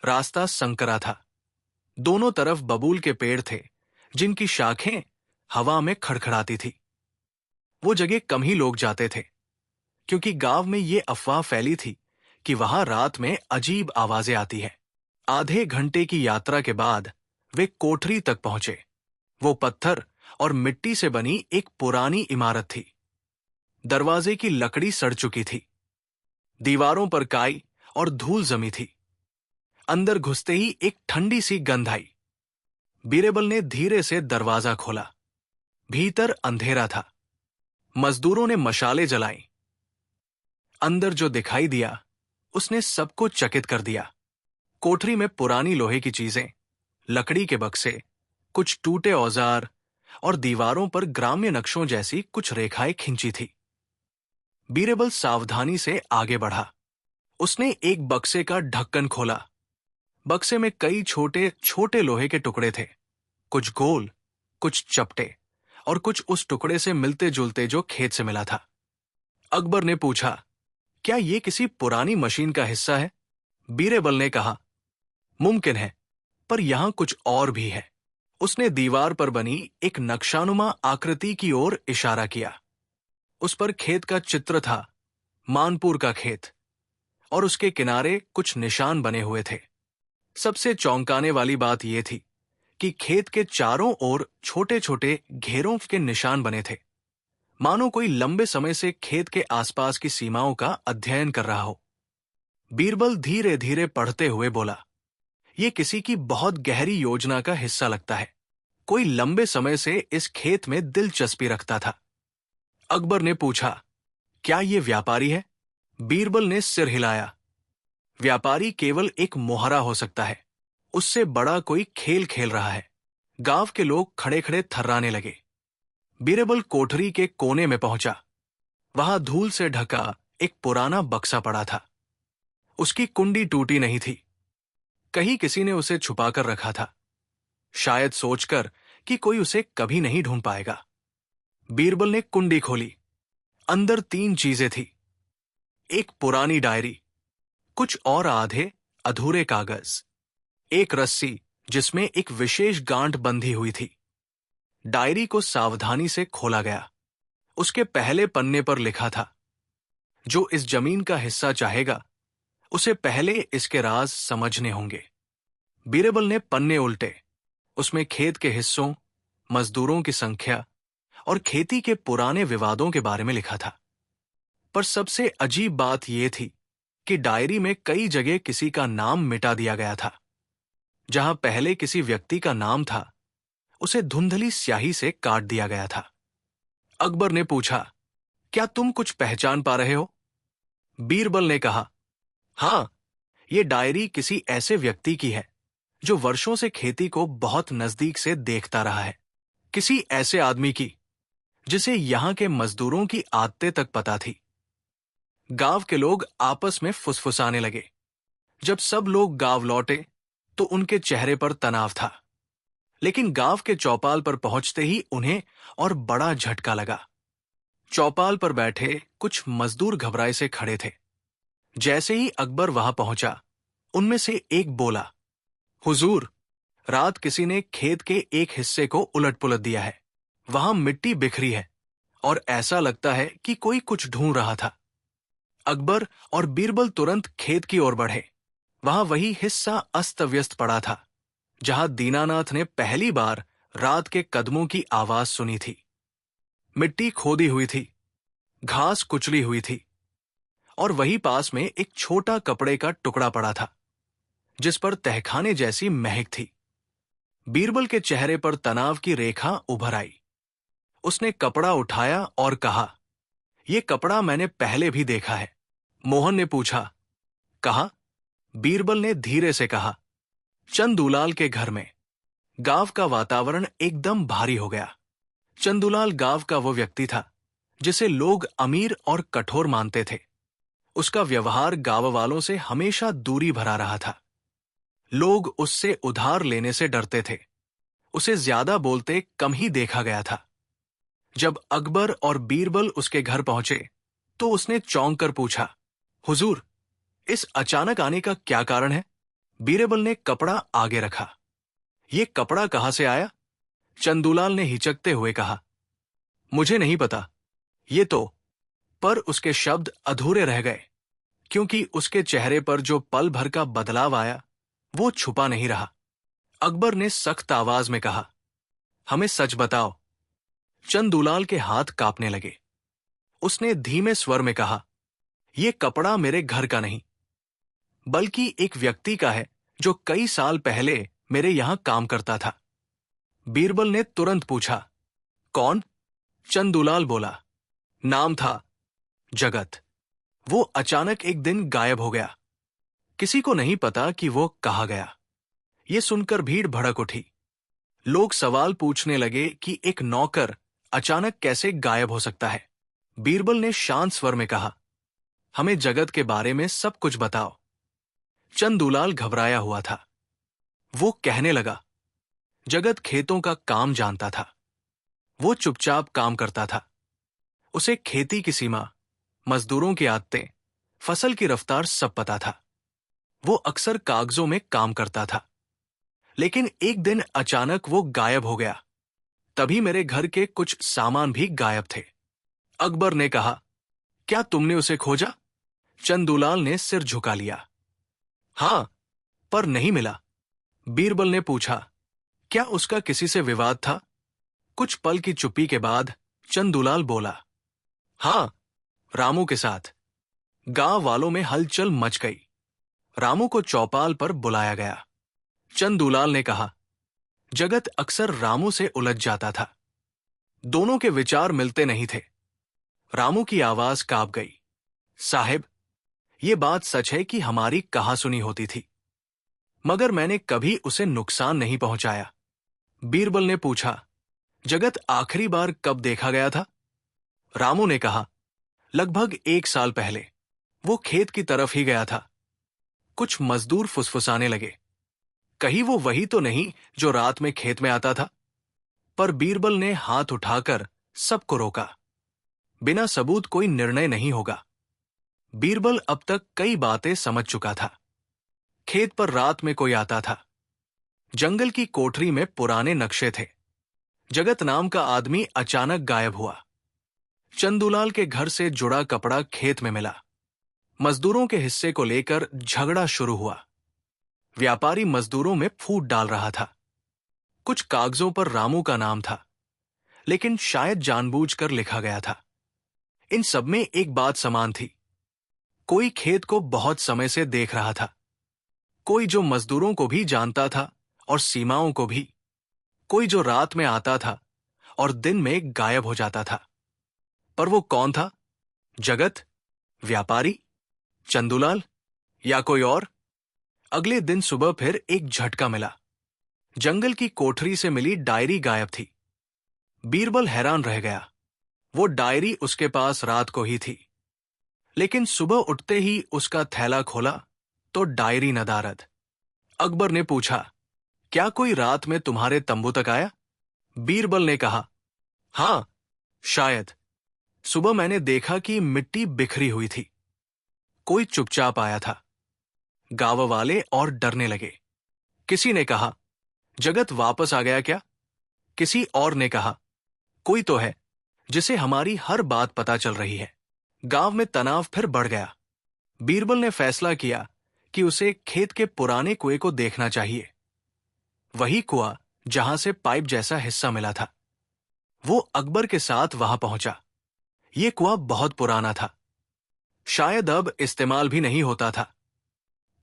रास्ता संकरा था। दोनों तरफ बबूल के पेड़ थे, जिनकी शाखें हवा में खड़खड़ाती थी। वो जगह कम ही लोग जाते थे, क्योंकि गांव में ये अफवाह फैली थी कि वहां रात में अजीब आवाजें आती हैं। आधे घंटे की यात्रा के बाद वे कोठरी तक पहुंचे। वो पत्थर और मिट्टी से बनी एक पुरानी इमारत थी। दरवाजे की लकड़ी सड़ चुकी थी। दीवारों पर काई और धूल जमी थी। अंदर घुसते ही एक ठंडी सी गंध आई। बीरबल ने धीरे से दरवाजा खोला। भीतर अंधेरा था। मजदूरों ने मशालें जलाईं। अंदर जो दिखाई दिया उसने सबको चकित कर दिया। कोठरी में पुरानी लोहे की चीजें, लकड़ी के बक्से, कुछ टूटे औजार और दीवारों पर ग्राम्य नक्शों जैसी कुछ रेखाएं खिंची थी। बीरबल सावधानी से आगे बढ़ा। उसने एक बक्से का ढक्कन खोला। बक्से में कई छोटे छोटे लोहे के टुकड़े थे, कुछ गोल, कुछ चपटे और कुछ उस टुकड़े से मिलते जुलते जो खेत से मिला था। अकबर ने पूछा, क्या ये किसी पुरानी मशीन का हिस्सा है? बीरबल ने कहा, मुमकिन है, पर यहां कुछ और भी है। उसने दीवार पर बनी एक नक्शानुमा आकृति की ओर इशारा किया। उस पर खेत का चित्र था, मानपुर का खेत, और उसके किनारे कुछ निशान बने हुए थे। सबसे चौंकाने वाली बात यह थी कि खेत के चारों ओर छोटे छोटे घेरों के निशान बने थे, मानो कोई लंबे समय से खेत के आसपास की सीमाओं का अध्ययन कर रहा हो। बीरबल धीरे धीरे पढ़ते हुए बोला, यह किसी की बहुत गहरी योजना का हिस्सा लगता है। कोई लंबे समय से इस खेत में दिलचस्पी रखता था। अकबर ने पूछा, क्या यह व्यापारी है? बीरबल ने सिर हिलाया। व्यापारी केवल एक मोहरा हो सकता है। उससे बड़ा कोई खेल खेल रहा है। गांव के लोग खड़े खड़े थर्राने लगे। बीरबल कोठरी के कोने में पहुंचा। वहां धूल से ढका एक पुराना बक्सा पड़ा था। उसकी कुंडी टूटी नहीं थी। कहीं किसी ने उसे छुपाकर रखा था, शायद सोचकर कि कोई उसे कभी नहीं ढूंढ पाएगा। बीरबल ने कुंडी खोली। अंदर 3 चीजें थी। एक पुरानी डायरी, कुछ और आधे अधूरे कागज, एक रस्सी जिसमें एक विशेष गांठ बंधी हुई थी। डायरी को सावधानी से खोला गया। उसके पहले पन्ने पर लिखा था, जो इस जमीन का हिस्सा चाहेगा उसे पहले इसके राज समझने होंगे। बीरबल ने पन्ने उल्टे। उसमें खेत के हिस्सों, मजदूरों की संख्या और खेती के पुराने विवादों के बारे में लिखा था। पर सबसे अजीब बात यह थी कि डायरी में कई जगह किसी का नाम मिटा दिया गया था। जहां पहले किसी व्यक्ति का नाम था, उसे धुंधली स्याही से काट दिया गया था। अकबर ने पूछा, क्या तुम कुछ पहचान पा रहे हो? बीरबल ने कहा, हां, यह डायरी किसी ऐसे व्यक्ति की है जो वर्षों से खेती को बहुत नजदीक से देखता रहा है। किसी ऐसे आदमी की जिसे यहां के मजदूरों की आदतें तक पता थी। गांव के लोग आपस में फुसफुसाने लगे। जब सब लोग गांव लौटे तो उनके चेहरे पर तनाव था, लेकिन गांव के चौपाल पर पहुंचते ही उन्हें और बड़ा झटका लगा। चौपाल पर बैठे कुछ मजदूर घबराए से खड़े थे। जैसे ही अकबर वहां पहुंचा, उनमें से एक बोला, हुजूर, रात किसी ने खेत के एक हिस्से को उलट-पुलट दिया है। वहां मिट्टी बिखरी है और ऐसा लगता है कि कोई कुछ ढूंढ रहा था। अकबर और बीरबल तुरंत खेत की ओर बढ़े। वहां वही हिस्सा अस्त व्यस्त पड़ा था जहां दीनानाथ ने पहली बार रात के कदमों की आवाज सुनी थी। मिट्टी खोदी हुई थी, घास कुचली हुई थी और वही पास में एक छोटा कपड़े का टुकड़ा पड़ा था, जिस पर तहखाने जैसी महक थी। बीरबल के चेहरे पर तनाव की रेखा उभर आई। उसने कपड़ा उठाया और कहा, यह कपड़ा मैंने पहले भी देखा है। मोहन ने पूछा, कहा? बीरबल ने धीरे से कहा, चंदूलाल के घर में। गांव का वातावरण एकदम भारी हो गया। चंदूलाल गांव का वो व्यक्ति था जिसे लोग अमीर और कठोर मानते थे। उसका व्यवहार गांव वालों से हमेशा दूरी भरा रहा था। लोग उससे उधार लेने से डरते थे। उसे ज्यादा बोलते कम ही देखा गया था। जब अकबर और बीरबल उसके घर पहुंचे तो उसने चौंक कर पूछा, हुजूर, इस अचानक आने का क्या कारण है? बीरबल ने कपड़ा आगे रखा। ये कपड़ा कहां से आया? चंदूलाल ने हिचकते हुए कहा, मुझे नहीं पता। ये तो। पर उसके शब्द अधूरे रह गए, क्योंकि उसके चेहरे पर जो पल भर का बदलाव आया वो छुपा नहीं रहा। अकबर ने सख्त आवाज में कहा, हमें सच बताओ। चंदूलाल के हाथ कांपने लगे। उसने धीमे स्वर में कहा, यह कपड़ा मेरे घर का नहीं, बल्कि एक व्यक्ति का है जो कई साल पहले मेरे यहां काम करता था। बीरबल ने तुरंत पूछा, कौन? चंदूलाल बोला, नाम था जगत। वो अचानक एक दिन गायब हो गया। किसी को नहीं पता कि वो कहाँ गया। ये सुनकर भीड़ भड़क उठी। लोग सवाल पूछने लगे कि एक नौकर अचानक कैसे गायब हो सकता है। बीरबल ने शांत स्वर में कहा, हमें जगत के बारे में सब कुछ बताओ। चंदूलाल घबराया हुआ था। वो कहने लगा, जगत खेतों का काम जानता था। वो चुपचाप काम करता था। उसे खेती की सीमा, मजदूरों की आदतें, फसल की रफ्तार सब पता था। वो अक्सर कागजों में काम करता था। लेकिन एक दिन अचानक वो गायब हो गया। तभी मेरे घर के कुछ सामान भी गायब थे। अकबर ने कहा, क्या तुमने उसे खोजा? चंदूलाल ने सिर झुका लिया। हां, पर नहीं मिला। बीरबल ने पूछा, क्या उसका किसी से विवाद था? कुछ पल की चुप्पी के बाद चंदूलाल बोला, हां, रामू के साथ। गांव वालों में हलचल मच गई। रामू को चौपाल पर बुलाया गया। चंदूलाल ने कहा, जगत अक्सर रामू से उलझ जाता था। दोनों के विचार मिलते नहीं थे। रामू की आवाज कांप गई, साहिब, ये बात सच है कि हमारी कहासुनी होती थी, मगर मैंने कभी उसे नुकसान नहीं पहुंचाया। बीरबल ने पूछा, जगत आखिरी बार कब देखा गया था? रामू ने कहा, लगभग 1 साल पहले। वो खेत की तरफ ही गया था। कुछ मजदूर फुसफुसाने लगे, कहीं वो वही तो नहीं जो रात में खेत में आता था। पर बीरबल ने हाथ उठाकर सबको रोका। बिना सबूत कोई निर्णय नहीं होगा। बीरबल अब तक कई बातें समझ चुका था। खेत पर रात में कोई आता था। जंगल की कोठरी में पुराने नक्शे थे। जगत नाम का आदमी अचानक गायब हुआ। चंदूलाल के घर से जुड़ा कपड़ा खेत में मिला। मजदूरों के हिस्से को लेकर झगड़ा शुरू हुआ। व्यापारी मजदूरों में फूट डाल रहा था। कुछ कागजों पर रामू का नाम था, लेकिन शायद जानबूझकर लिखा गया था। इन सब में एक बात समान थी, कोई खेत को बहुत समय से देख रहा था। कोई जो मजदूरों को भी जानता था और सीमाओं को भी। कोई जो रात में आता था और दिन में गायब हो जाता था। पर वो कौन था? जगत, व्यापारी, चंदूलाल या कोई और? अगले दिन सुबह फिर एक झटका मिला। जंगल की कोठरी से मिली डायरी गायब थी। बीरबल हैरान रह गया। वो डायरी उसके पास रात को ही थी, लेकिन सुबह उठते ही उसका थैला खोला तो डायरी नदारद। अकबर ने पूछा, क्या कोई रात में तुम्हारे तंबू तक आया? बीरबल ने कहा, हां, शायद। सुबह मैंने देखा कि मिट्टी बिखरी हुई थी। कोई चुपचाप आया था। गांव वाले और डरने लगे। किसी ने कहा, जगत वापस आ गया क्या? किसी और ने कहा, कोई तो है जिसे हमारी हर बात पता चल रही है। गांव में तनाव फिर बढ़ गया। बीरबल ने फैसला किया कि उसे खेत के पुराने कुएं को देखना चाहिए। वही कुआं जहां से पाइप जैसा हिस्सा मिला था। वो अकबर के साथ वहां पहुंचा। ये कुआं बहुत पुराना था, शायद अब इस्तेमाल भी नहीं होता था।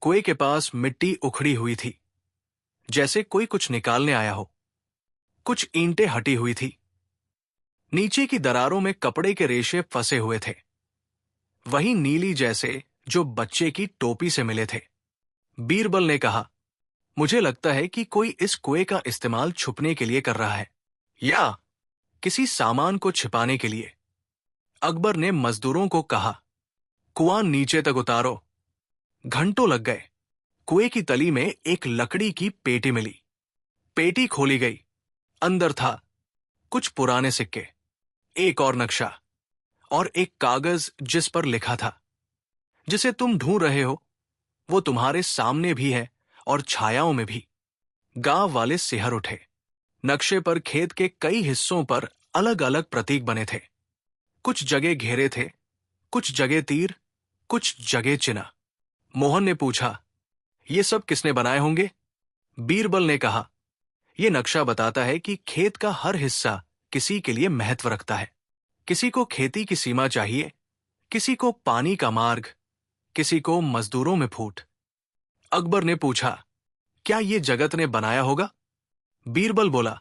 कुएं के पास मिट्टी उखड़ी हुई थी, जैसे कोई कुछ निकालने आया हो। कुछ ईंटें हटी हुई थी। नीचे की दरारों में कपड़े के रेशे फंसे हुए थे, वही नीली जैसे जो बच्चे की टोपी से मिले थे। बीरबल ने कहा, मुझे लगता है कि कोई इस कुएं का इस्तेमाल छुपने के लिए कर रहा है, या किसी सामान को छिपाने के लिए। अकबर ने मजदूरों को कहा, कुआं नीचे तक उतारो। घंटों लग गए। कुएं की तली में एक लकड़ी की पेटी मिली। पेटी खोली गई। अंदर था कुछ पुराने सिक्के, एक और नक्शा, और एक कागज जिस पर लिखा था, जिसे तुम ढूंढ रहे हो वो तुम्हारे सामने भी है और छायाओं में भी। गांव वाले सिहर उठे। नक्शे पर खेत के कई हिस्सों पर अलग अलग प्रतीक बने थे। कुछ जगह घेरे थे, कुछ जगह तीर, कुछ जगह चिन्ह। मोहन ने पूछा, ये सब किसने बनाए होंगे? बीरबल ने कहा, यह नक्शा बताता है कि खेत का हर हिस्सा किसी के लिए महत्व रखता है। किसी को खेती की सीमा चाहिए, किसी को पानी का मार्ग, किसी को मजदूरों में फूट। अकबर ने पूछा, क्या ये जगत ने बनाया होगा? बीरबल बोला,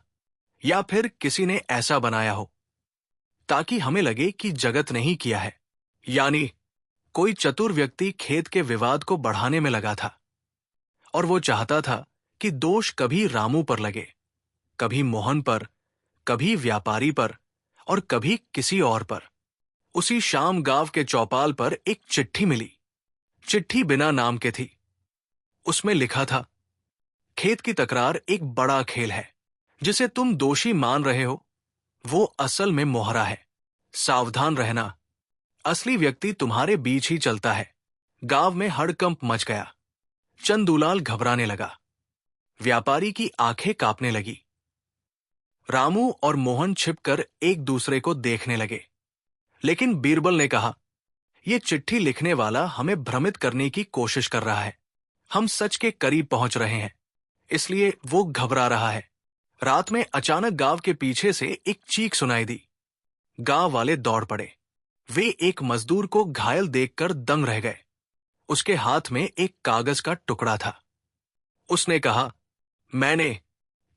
या फिर किसी ने ऐसा बनाया हो ताकि हमें लगे कि जगत ने ही किया है। यानी कोई चतुर व्यक्ति खेत के विवाद को बढ़ाने में लगा था, और वो चाहता था कि दोष कभी रामू पर लगे, कभी मोहन पर, कभी व्यापारी पर, और कभी किसी और पर। उसी शाम गांव के चौपाल पर एक चिट्ठी मिली। चिट्ठी बिना नाम के थी। उसमें लिखा था, खेत की तकरार एक बड़ा खेल है। जिसे तुम दोषी मान रहे हो वो असल में मोहरा है। सावधान रहना, असली व्यक्ति तुम्हारे बीच ही चलता है। गांव में हड़कंप मच गया। चंदूलाल घबराने लगा। व्यापारी की आंखें कांपने लगी। रामू और मोहन छिपकर एक दूसरे को देखने लगे। लेकिन बीरबल ने कहा, यह चिट्ठी लिखने वाला हमें भ्रमित करने की कोशिश कर रहा है। हम सच के करीब पहुंच रहे हैं, इसलिए वो घबरा रहा है। रात में अचानक गांव के पीछे से एक चीख सुनाई दी। गांव वाले दौड़ पड़े। वे एक मजदूर को घायल देखकर दंग रह गए। उसके हाथ में एक कागज का टुकड़ा था। उसने कहा, मैंने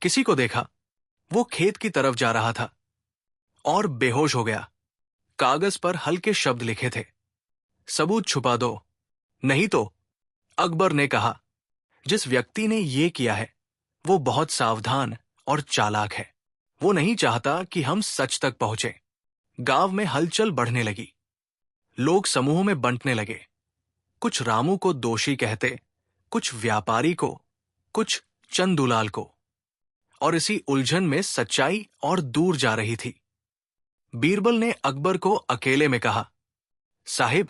किसी को देखा। वो खेत की तरफ जा रहा था और बेहोश हो गया। कागज पर हल्के शब्द लिखे थे, सबूत छुपा दो, नहीं तो। अकबर ने कहा, जिस व्यक्ति ने ये किया है वो बहुत सावधान और चालाक है। वो नहीं चाहता कि हम सच तक पहुंचे। गांव में हलचल बढ़ने लगी। लोग समूहों में बंटने लगे। कुछ रामू को दोषी कहते, कुछ व्यापारी को, कुछ चंदूलाल को। और इसी उलझन में सच्चाई और दूर जा रही थी। बीरबल ने अकबर को अकेले में कहा, साहिब,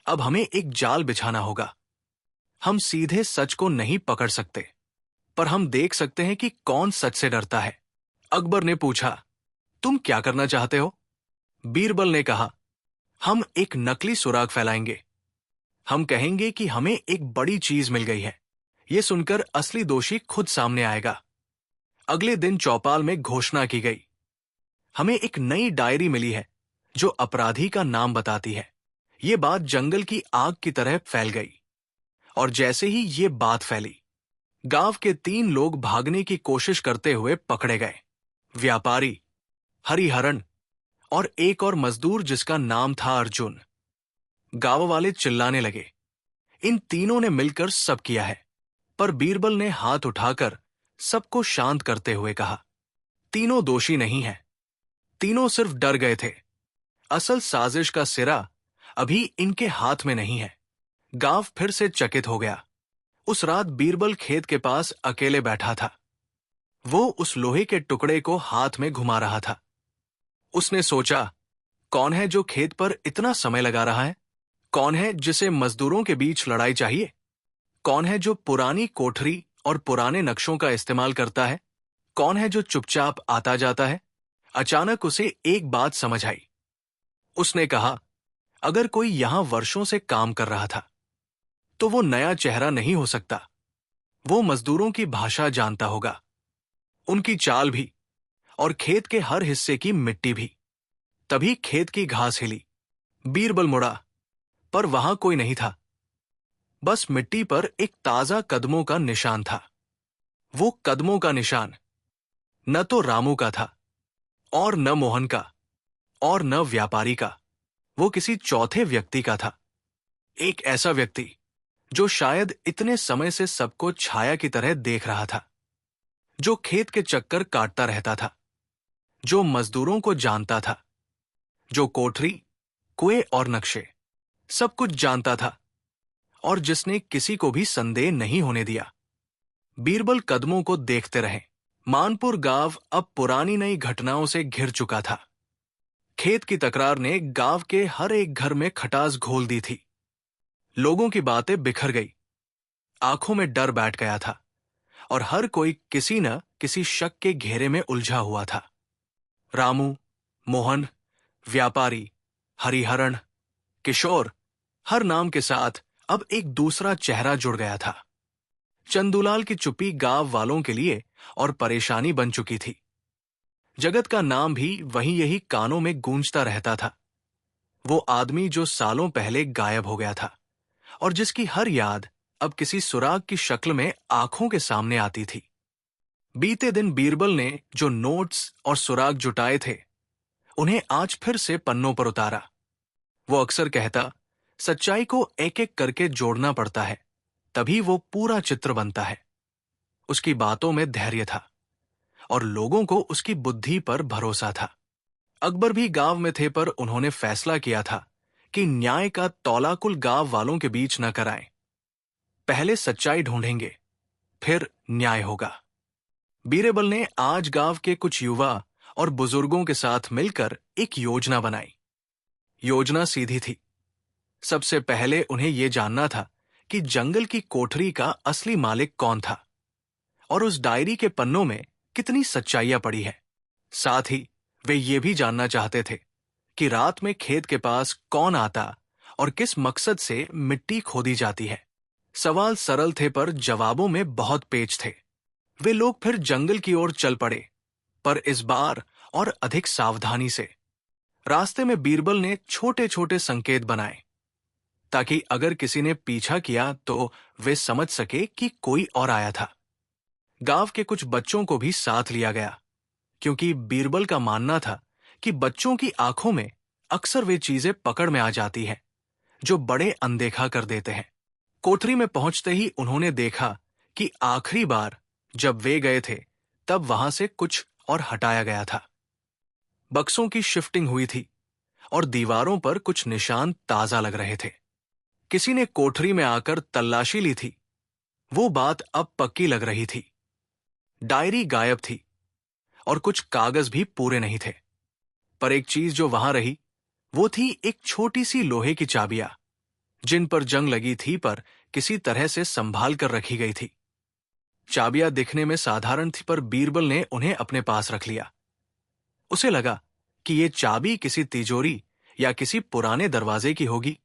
अब हमें एक जाल बिछाना होगा। हम सीधे सच को नहीं पकड़ सकते, पर हम देख सकते हैं कि कौन सच से डरता है। अकबर ने पूछा, तुम क्या करना चाहते हो? बीरबल ने कहा, हम एक नकली सुराग फैलाएंगे। हम कहेंगे कि हमें एक बड़ी चीज मिल गई है। यह सुनकर असली दोषी खुद सामने आएगा। अगले दिन चौपाल में घोषणा की गई, हमें एक नई डायरी मिली है जो अपराधी का नाम बताती है। ये बात जंगल की आग की तरह फैल गई। और जैसे ही ये बात फैली, गांव के 3 लोग भागने की कोशिश करते हुए पकड़े गए। व्यापारी, हरिहरन और एक और मजदूर जिसका नाम था अर्जुन। गांव वाले चिल्लाने लगे, इन तीनों ने मिलकर सब किया है। पर बीरबल ने हाथ उठाकर सबको शांत करते हुए कहा, तीनों दोषी नहीं हैं। तीनों सिर्फ डर गए थे। असल साजिश का सिरा अभी इनके हाथ में नहीं है। गांव फिर से चकित हो गया। उस रात बीरबल खेत के पास अकेले बैठा था। वो उस लोहे के टुकड़े को हाथ में घुमा रहा था। उसने सोचा, कौन है जो खेत पर इतना समय लगा रहा है? कौन है जिसे मजदूरों के बीच लड़ाई चाहिए? कौन है जो पुरानी कोठरी और पुराने नक्शों का इस्तेमाल करता है? कौन है जो चुपचाप आता जाता है? अचानक उसे एक बात समझ आई। उसने कहा, अगर कोई यहां वर्षों से काम कर रहा था तो वो नया चेहरा नहीं हो सकता। वो मजदूरों की भाषा जानता होगा, उनकी चाल भी, और खेत के हर हिस्से की मिट्टी भी। तभी खेत की घास हिली। बीरबल मुड़ा, पर वहां कोई नहीं था। बस मिट्टी पर एक ताजा कदमों का निशान था। वो कदमों का निशान न तो रामू का था, और न मोहन का, और न व्यापारी का। वो किसी चौथे व्यक्ति का था। एक ऐसा व्यक्ति जो शायद इतने समय से सबको छाया की तरह देख रहा था, जो खेत के चक्कर काटता रहता था, जो मजदूरों को जानता था, जो कोठरी, कुएं और नक्शे सब कुछ जानता था, और जिसने किसी को भी संदेह नहीं होने दिया। बीरबल कदमों को देखते रहे। मानपुर गांव अब पुरानी नई घटनाओं से घिर चुका था। खेत की तकरार ने गांव के हर एक घर में खटास घोल दी थी। लोगों की बातें बिखर गई, आंखों में डर बैठ गया था, और हर कोई किसी न किसी शक के घेरे में उलझा हुआ था। रामू, मोहन, व्यापारी, हरिहरण, किशोर, हर नाम के साथ अब एक दूसरा चेहरा जुड़ गया था। चंदूलाल की चुप्पी गांव वालों के लिए और परेशानी बन चुकी थी। जगत का नाम भी वहीं यही कानों में गूंजता रहता था। वो आदमी जो सालों पहले गायब हो गया था, और जिसकी हर याद अब किसी सुराग की शक्ल में आंखों के सामने आती थी। बीते दिन बीरबल ने जो नोट्स और सुराग जुटाए थे, उन्हें आज फिर से पन्नों पर उतारा। वो अक्सर कहता, सच्चाई को एक एक करके जोड़ना पड़ता है, तभी वो पूरा चित्र बनता है। उसकी बातों में धैर्य था, और लोगों को उसकी बुद्धि पर भरोसा था। अकबर भी गांव में थे, पर उन्होंने फैसला किया था कि न्याय का तौलाकुल गांव वालों के बीच न कराएं। पहले सच्चाई ढूंढेंगे, फिर न्याय होगा। बीरबल ने आज गांव के कुछ युवा और बुजुर्गों के साथ मिलकर एक योजना बनाई। योजना सीधी थी। सबसे पहले उन्हें यह जानना था कि जंगल की कोठरी का असली मालिक कौन था, और उस डायरी के पन्नों में कितनी सच्चाइयां पड़ी है। साथ ही वे ये भी जानना चाहते थे कि रात में खेत के पास कौन आता और किस मकसद से मिट्टी खोदी जाती है। सवाल सरल थे, पर जवाबों में बहुत पेच थे। वे लोग फिर जंगल की ओर चल पड़े, पर इस बार और अधिक सावधानी से। रास्ते में बीरबल ने छोटे छोटे संकेत बनाए, ताकि अगर किसी ने पीछा किया तो वे समझ सके कि कोई और आया था। गांव के कुछ बच्चों को भी साथ लिया गया, क्योंकि बीरबल का मानना था कि बच्चों की आंखों में अक्सर वे चीजें पकड़ में आ जाती हैं जो बड़े अनदेखा कर देते हैं। कोठरी में पहुंचते ही उन्होंने देखा कि आखिरी बार जब वे गए थे, तब वहां से कुछ और हटाया गया था। बक्सों की शिफ्टिंग हुई थी, और दीवारों पर कुछ निशान ताजा लग रहे थे। किसी ने कोठरी में आकर तल्लाशी ली थी। वो बात अब पक्की लग रही थी। डायरी गायब थी, और कुछ कागज भी पूरे नहीं थे। पर एक चीज जो वहां रही, वो थी एक छोटी सी लोहे की चाबियां, जिन पर जंग लगी थी, पर किसी तरह से संभाल कर रखी गई थी। चाबियां दिखने में साधारण थी, पर बीरबल ने उन्हें अपने पास रख लिया। उसे लगा कि ये चाबी किसी तिजोरी या किसी पुराने दरवाजे की होगी,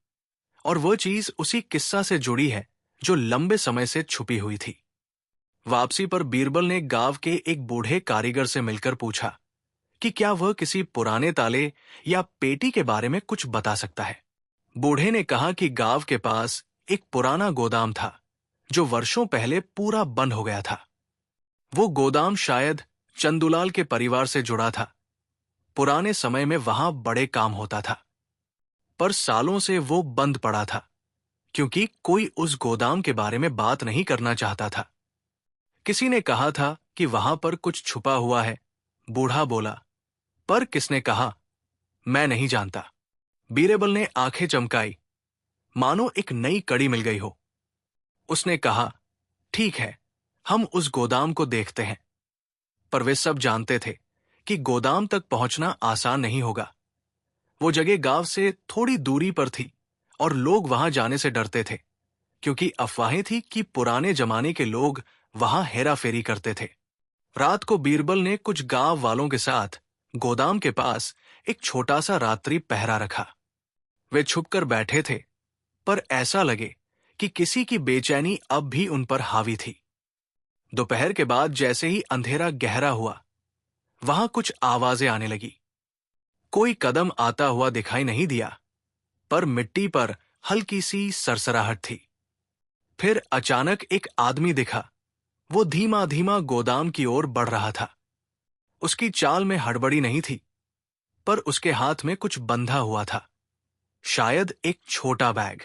और वह चीज उसी किस्सा से जुड़ी है जो लंबे समय से छुपी हुई थी। वापसी पर बीरबल ने गांव के एक बूढ़े कारीगर से मिलकर पूछा कि क्या वह किसी पुराने ताले या पेटी के बारे में कुछ बता सकता है। बूढ़े ने कहा कि गांव के पास एक पुराना गोदाम था, जो वर्षों पहले पूरा बंद हो गया था। वो गोदाम शायद चंदूलाल के परिवार से जुड़ा था। पुराने समय में वहां बड़े काम होता था, पर सालों से वो बंद पड़ा था, क्योंकि कोई उस गोदाम के बारे में बात नहीं करना चाहता था। किसी ने कहा था कि वहां पर कुछ छुपा हुआ है। बूढ़ा बोला, पर किसने कहा, मैं नहीं जानता। बीरबल ने आंखें चमकाई, मानो एक नई कड़ी मिल गई हो। उसने कहा, ठीक है, हम उस गोदाम को देखते हैं। पर वे सब जानते थे कि गोदाम तक पहुंचना आसान नहीं होगा। वो जगह गांव से थोड़ी दूरी पर थी, और लोग वहां जाने से डरते थे, क्योंकि अफवाहें थी कि पुराने जमाने के लोग वहां हेरा फेरी करते थे। रात को बीरबल ने कुछ गांव वालों के साथ गोदाम के पास एक छोटा सा रात्रि पहरा रखा। वे छुपकर बैठे थे, पर ऐसा लगे कि किसी की बेचैनी अब भी उन पर हावी थी। दोपहर के बाद जैसे ही अंधेरा गहरा हुआ, वहां कुछ आवाजें आने लगी। कोई कदम आता हुआ दिखाई नहीं दिया, पर मिट्टी पर हल्की सी सरसराहट थी। फिर अचानक एक आदमी दिखा। वो धीमा धीमा गोदाम की ओर बढ़ रहा था। उसकी चाल में हड़बड़ी नहीं थी, पर उसके हाथ में कुछ बंधा हुआ था, शायद एक छोटा बैग।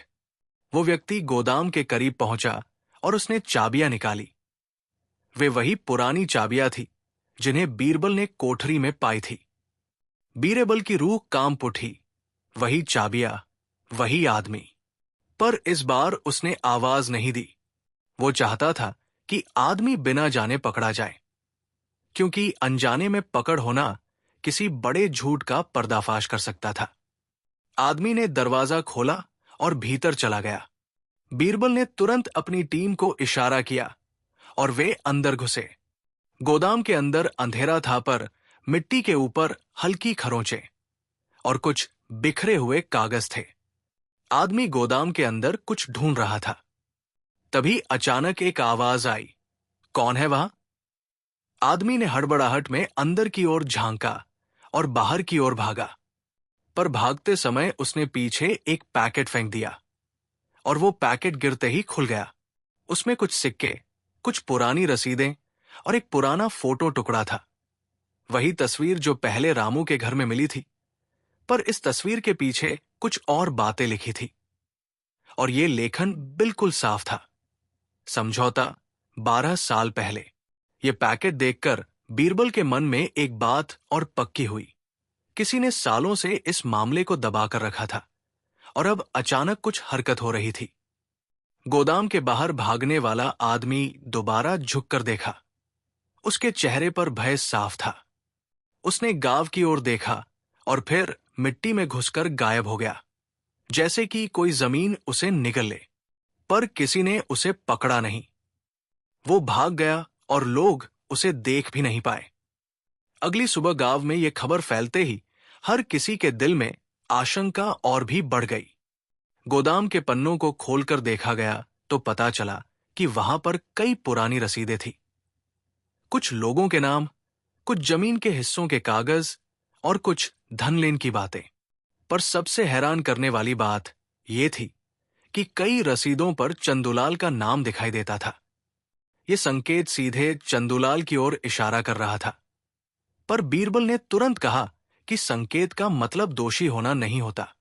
वो व्यक्ति गोदाम के करीब पहुंचा और उसने चाबियां निकाली। वे वही पुरानी चाबियां थी जिन्हें बीरबल ने कोठरी में पाई थी। बीरबल की रूह कांप उठी। वही चाबियां, वही आदमी। पर इस बार उसने आवाज नहीं दी। वो चाहता था कि आदमी बिना जाने पकड़ा जाए, क्योंकि अनजाने में पकड़ होना किसी बड़े झूठ का पर्दाफाश कर सकता था। आदमी ने दरवाजा खोला और भीतर चला गया। बीरबल ने तुरंत अपनी टीम को इशारा किया और वे अंदर घुसे। गोदाम के अंदर अंधेरा था, पर मिट्टी के ऊपर हल्की खरोंचें और कुछ बिखरे हुए कागज थे। आदमी गोदाम के अंदर कुछ ढूंढ रहा था। तभी अचानक एक आवाज आई, कौन है वहां? आदमी ने हड़बड़ाहट में अंदर की ओर झांका और बाहर की ओर भागा, पर भागते समय उसने पीछे एक पैकेट फेंक दिया और वो पैकेट गिरते ही खुल गया। उसमें कुछ सिक्के, कुछ पुरानी रसीदें और एक पुराना फोटो टुकड़ा था। वही तस्वीर जो पहले रामू के घर में मिली थी, पर इस तस्वीर के पीछे कुछ और बातें लिखी थी। और ये लेखन बिल्कुल साफ था, समझौता 12 साल पहले। ये पैकेट देखकर बीरबल के मन में एक बात और पक्की हुई। किसी ने सालों से इस मामले को दबाकर रखा था और अब अचानक कुछ हरकत हो रही थी। गोदाम के बाहर भागने वाला आदमी दोबारा झुककर देखा। उसके चेहरे पर भय साफ था। उसने गांव की ओर देखा और फिर मिट्टी में घुसकर गायब हो गया, जैसे कि कोई जमीन उसे निगल ले। पर किसी ने उसे पकड़ा नहीं। वो भाग गया और लोग उसे देख भी नहीं पाए। अगली सुबह गांव में यह खबर फैलते ही हर किसी के दिल में आशंका और भी बढ़ गई। गोदाम के पन्नों को खोलकर देखा गया तो पता चला कि वहां पर कई पुरानी रसीदें थी। कुछ लोगों के नाम, कुछ जमीन के हिस्सों के कागज और कुछ धन लेन की बातें। पर सबसे हैरान करने वाली बात यह थी कि कई रसीदों पर चंदूलाल का नाम दिखाई देता था। यह संकेत सीधे चंदूलाल की ओर इशारा कर रहा था। पर बीरबल ने तुरंत कहा कि संकेत का मतलब दोषी होना नहीं होता।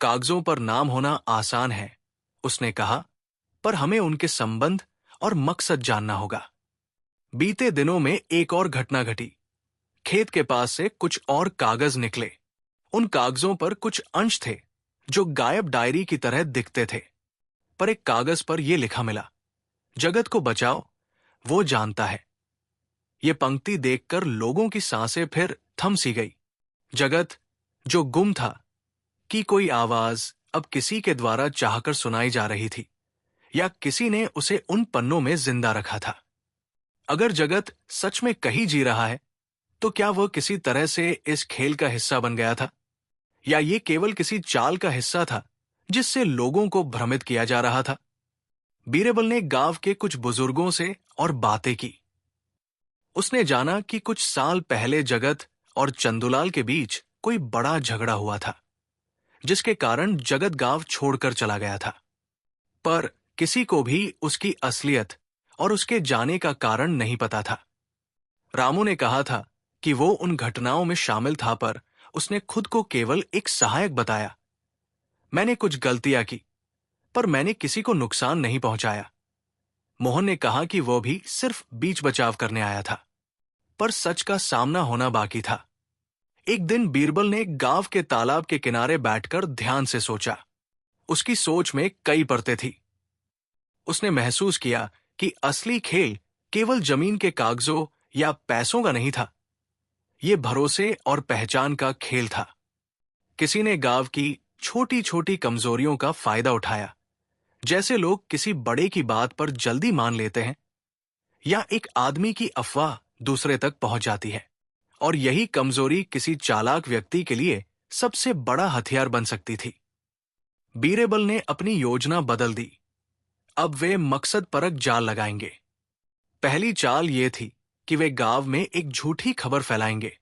कागजों पर नाम होना आसान है, उसने कहा, पर हमें उनके संबंध और मकसद जानना होगा। बीते दिनों में एक और घटना घटी। खेत के पास से कुछ और कागज निकले। उन कागजों पर कुछ अंश थे जो गायब डायरी की तरह दिखते थे। पर एक कागज पर यह लिखा मिला, जगत को बचाओ, वो जानता है। ये पंक्ति देखकर लोगों की सांसें फिर थम सी गई। जगत जो गुम था, कि कोई आवाज अब किसी के द्वारा चाहकर सुनाई जा रही थी, या किसी ने उसे उन पन्नों में जिंदा रखा था। अगर जगत सच में कहीं जी रहा है, तो क्या वह किसी तरह से इस खेल का हिस्सा बन गया था, या ये केवल किसी चाल का हिस्सा था जिससे लोगों को भ्रमित किया जा रहा था? बीरबल ने गांव के कुछ बुजुर्गों से और बातें की। उसने जाना कि कुछ साल पहले जगत और चंदूलाल के बीच कोई बड़ा झगड़ा हुआ था, जिसके कारण जगत गांव छोड़कर चला गया था। पर किसी को भी उसकी असलियत और उसके जाने का कारण नहीं पता था। रामू ने कहा था कि वो उन घटनाओं में शामिल था, पर उसने खुद को केवल एक सहायक बताया। मैंने कुछ गलतियां की, पर मैंने किसी को नुकसान नहीं पहुंचाया। मोहन ने कहा कि वो भी सिर्फ बीच बचाव करने आया था, पर सच का सामना होना बाकी था। एक दिन बीरबल ने गांव के तालाब के किनारे बैठकर ध्यान से सोचा। उसकी सोच में कई परतें थी। उसने महसूस किया कि असली खेल केवल जमीन के कागजों या पैसों का नहीं था। ये भरोसे और पहचान का खेल था। किसी ने गांव की छोटी छोटी कमजोरियों का फायदा उठाया, जैसे लोग किसी बड़े की बात पर जल्दी मान लेते हैं, या एक आदमी की अफवाह दूसरे तक पहुंच जाती है, और यही कमजोरी किसी चालाक व्यक्ति के लिए सबसे बड़ा हथियार बन सकती थी। बीरबल ने अपनी योजना बदल दी। अब वे मकसद परक जाल लगाएंगे। पहली चाल ये थी कि वे गांव में एक झूठी खबर फैलाएंगे।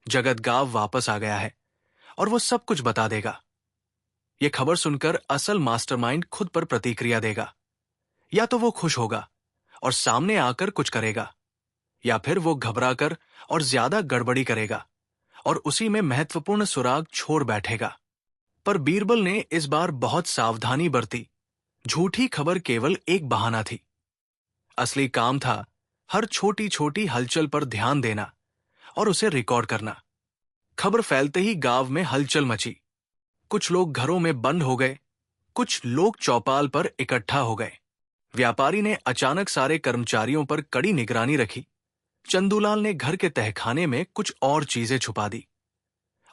जगत गांव वापस आ गया है और वो सब कुछ बता देगा। ये खबर सुनकर असल मास्टरमाइंड खुद पर प्रतिक्रिया देगा। या तो वो खुश होगा और सामने आकर कुछ करेगा, या फिर वो घबराकर और ज्यादा गड़बड़ी करेगा और उसी में महत्वपूर्ण सुराग छोड़ बैठेगा। पर बीरबल ने इस बार बहुत सावधानी बरती। झूठी खबर केवल एक बहाना थी। असली काम था हर छोटी छोटी हलचल पर ध्यान देना और उसे रिकॉर्ड करना। खबर फैलते ही गांव में हलचल मची। कुछ लोग घरों में बंद हो गए, कुछ लोग चौपाल पर इकट्ठा हो गए। व्यापारी ने अचानक सारे कर्मचारियों पर कड़ी निगरानी रखी। चंदूलाल ने घर के तहखाने में कुछ और चीजें छुपा दी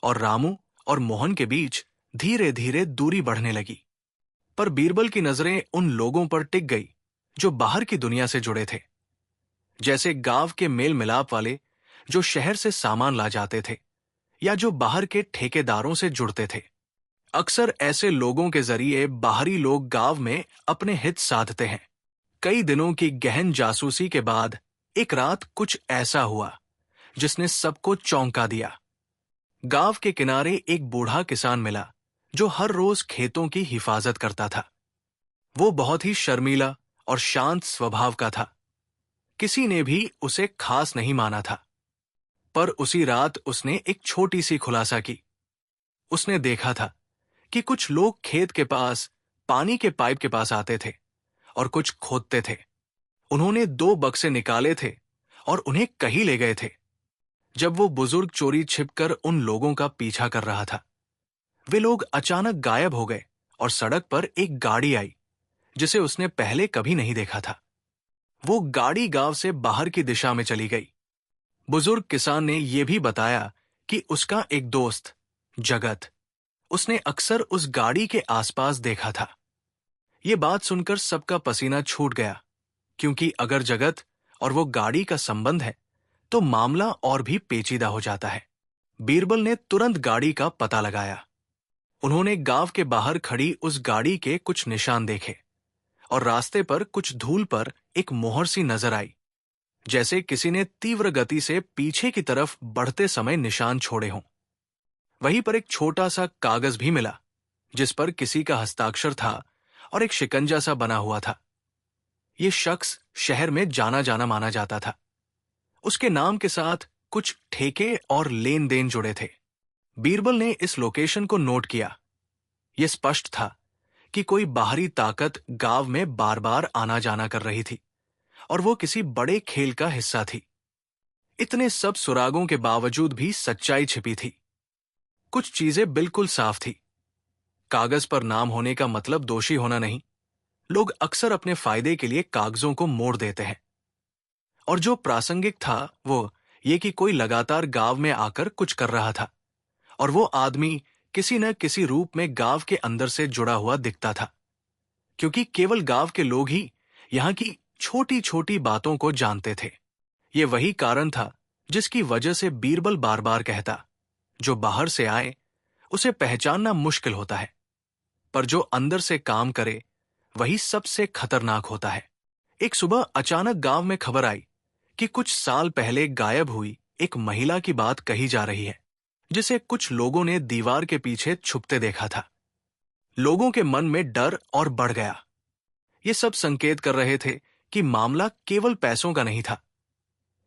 और रामू और मोहन के बीच धीरे धीरे दूरी बढ़ने लगी। पर बीरबल की नजरें उन लोगों पर टिक गई जो बाहर की दुनिया से जुड़े थे, जैसे गांव के मेल मिलाप वाले जो शहर से सामान ला जाते थे या जो बाहर के ठेकेदारों से जुड़ते थे। अक्सर ऐसे लोगों के जरिए बाहरी लोग गांव में अपने हित साधते हैं। कई दिनों की गहन जासूसी के बाद एक रात कुछ ऐसा हुआ जिसने सबको चौंका दिया। गांव के किनारे एक बूढ़ा किसान मिला जो हर रोज खेतों की हिफाजत करता था। वो बहुत ही शर्मीला और शांत स्वभाव का था। किसी ने भी उसे खास नहीं माना था। पर उसी रात उसने एक छोटी सी खुलासा की। उसने देखा था कि कुछ लोग खेत के पास पानी के पाइप के पास आते थे और कुछ खोदते थे। उन्होंने 2 बक्से निकाले थे और उन्हें कहीं ले गए थे। जब वो बुजुर्ग चोरी छिपकर उन लोगों का पीछा कर रहा था, वे लोग अचानक गायब हो गए और सड़क पर एक गाड़ी आई जिसे उसने पहले कभी नहीं देखा था। वो गाड़ी गांव से बाहर की दिशा में चली गई। बुजुर्ग किसान ने यह भी बताया कि उसका एक दोस्त जगत उसने अक्सर उस गाड़ी के आसपास देखा था। ये बात सुनकर सबका पसीना छूट गया, क्योंकि अगर जगत और वो गाड़ी का संबंध है तो मामला और भी पेचीदा हो जाता है। बीरबल ने तुरंत गाड़ी का पता लगाया। उन्होंने गांव के बाहर खड़ी उस गाड़ी के कुछ निशान देखे और रास्ते पर कुछ धूल पर एक मोहर सी नजर आई, जैसे किसी ने तीव्र गति से पीछे की तरफ बढ़ते समय निशान छोड़े हों। वहीं पर एक छोटा सा कागज भी मिला जिस पर किसी का हस्ताक्षर था और एक शिकंजा सा बना हुआ था। ये शख्स शहर में जाना जाना माना जाता था। उसके नाम के साथ कुछ ठेके और लेन देन जुड़े थे। बीरबल ने इस लोकेशन को नोट किया। यह स्पष्ट था कि कोई बाहरी ताकत गांव में बार बार आना जाना कर रही थी और वो किसी बड़े खेल का हिस्सा थी। इतने सब सुरागों के बावजूद भी सच्चाई छिपी थी। कुछ चीजें बिल्कुल साफ थी। कागज पर नाम होने का मतलब दोषी होना नहीं। लोग अक्सर अपने फायदे के लिए कागजों को मोड़ देते हैं। और जो प्रासंगिक था वो ये कि कोई लगातार गांव में आकर कुछ कर रहा था और वो आदमी किसी न किसी रूप में गांव के अंदर से जुड़ा हुआ दिखता था, क्योंकि केवल गांव के लोग ही यहां की छोटी छोटी बातों को जानते थे। ये वही कारण था जिसकी वजह से बीरबल बार बार कहता, जो बाहर से आए उसे पहचानना मुश्किल होता है, पर जो अंदर से काम करे वही सबसे खतरनाक होता है। एक सुबह अचानक गांव में खबर आई कि कुछ साल पहले गायब हुई एक महिला की बात कही जा रही है, जिसे कुछ लोगों ने दीवार के पीछे छुपते देखा था। लोगों के मन में डर और बढ़ गया। ये सब संकेत कर रहे थे कि मामला केवल पैसों का नहीं था।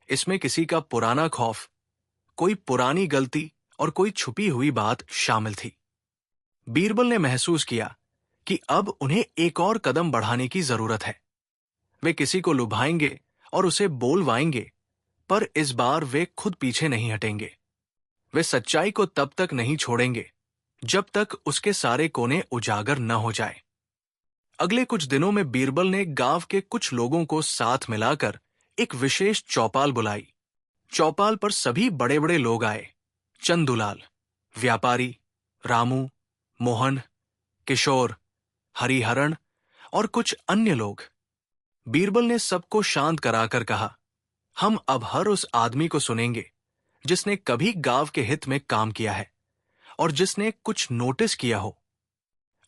इसमें किसी का पुराना खौफ, कोई पुरानी गलती और कोई छुपी हुई बात शामिल थी। बीरबल ने महसूस किया कि अब उन्हें एक और कदम बढ़ाने की जरूरत है। वे किसी को लुभाएंगे और उसे बोलवाएंगे, पर इस बार वे खुद पीछे नहीं हटेंगे। वे सच्चाई को तब तक नहीं छोड़ेंगे जब तक उसके सारे कोने उजागर न हो जाए। अगले कुछ दिनों में बीरबल ने गांव के कुछ लोगों को साथ मिलाकर एक विशेष चौपाल बुलाई। चौपाल पर सभी बड़े बड़े लोग आए। चंदूलाल, व्यापारी, रामू, मोहन, किशोर, हरिहरण और कुछ अन्य लोग। बीरबल ने सबको शांत कराकर कहा, हम अब हर उस आदमी को सुनेंगे जिसने कभी गांव के हित में काम किया है और जिसने कुछ नोटिस किया हो।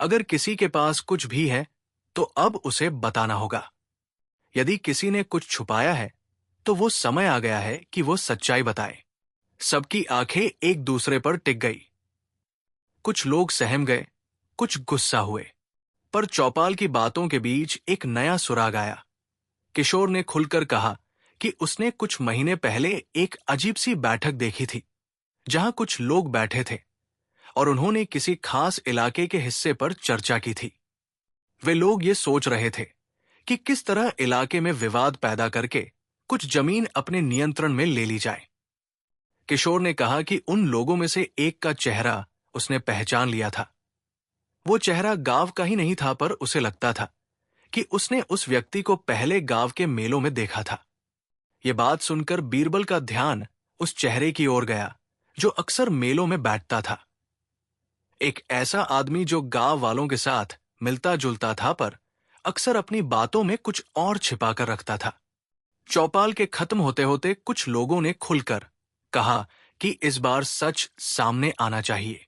अगर किसी के पास कुछ भी है तो अब उसे बताना होगा। यदि किसी ने कुछ छुपाया है तो वो समय आ गया है कि वो सच्चाई बताए। सबकी आंखें एक दूसरे पर टिक गई। कुछ लोग सहम गए, कुछ गुस्सा हुए, पर चौपाल की बातों के बीच एक नया सुराग आया। किशोर ने खुलकर कहा कि उसने कुछ महीने पहले एक अजीब सी बैठक देखी थी, जहां कुछ लोग बैठे थे और उन्होंने किसी खास इलाके के हिस्से पर चर्चा की थी। वे लोग ये सोच रहे थे कि किस तरह इलाके में विवाद पैदा करके कुछ जमीन अपने नियंत्रण में ले ली जाए। किशोर ने कहा कि उन लोगों में से एक का चेहरा उसने पहचान लिया था। वो चेहरा गांव का ही नहीं था, पर उसे लगता था कि उसने उस व्यक्ति को पहले गांव के मेलों में देखा था। ये बात सुनकर बीरबल का ध्यान उस चेहरे की ओर गया जो अक्सर मेलों में बैठता था। एक ऐसा आदमी जो गांव वालों के साथ मिलता जुलता था, पर अक्सर अपनी बातों में कुछ और छिपा कर रखता था। चौपाल के खत्म होते होते कुछ लोगों ने खुलकर कहा कि इस बार सच सामने आना चाहिए,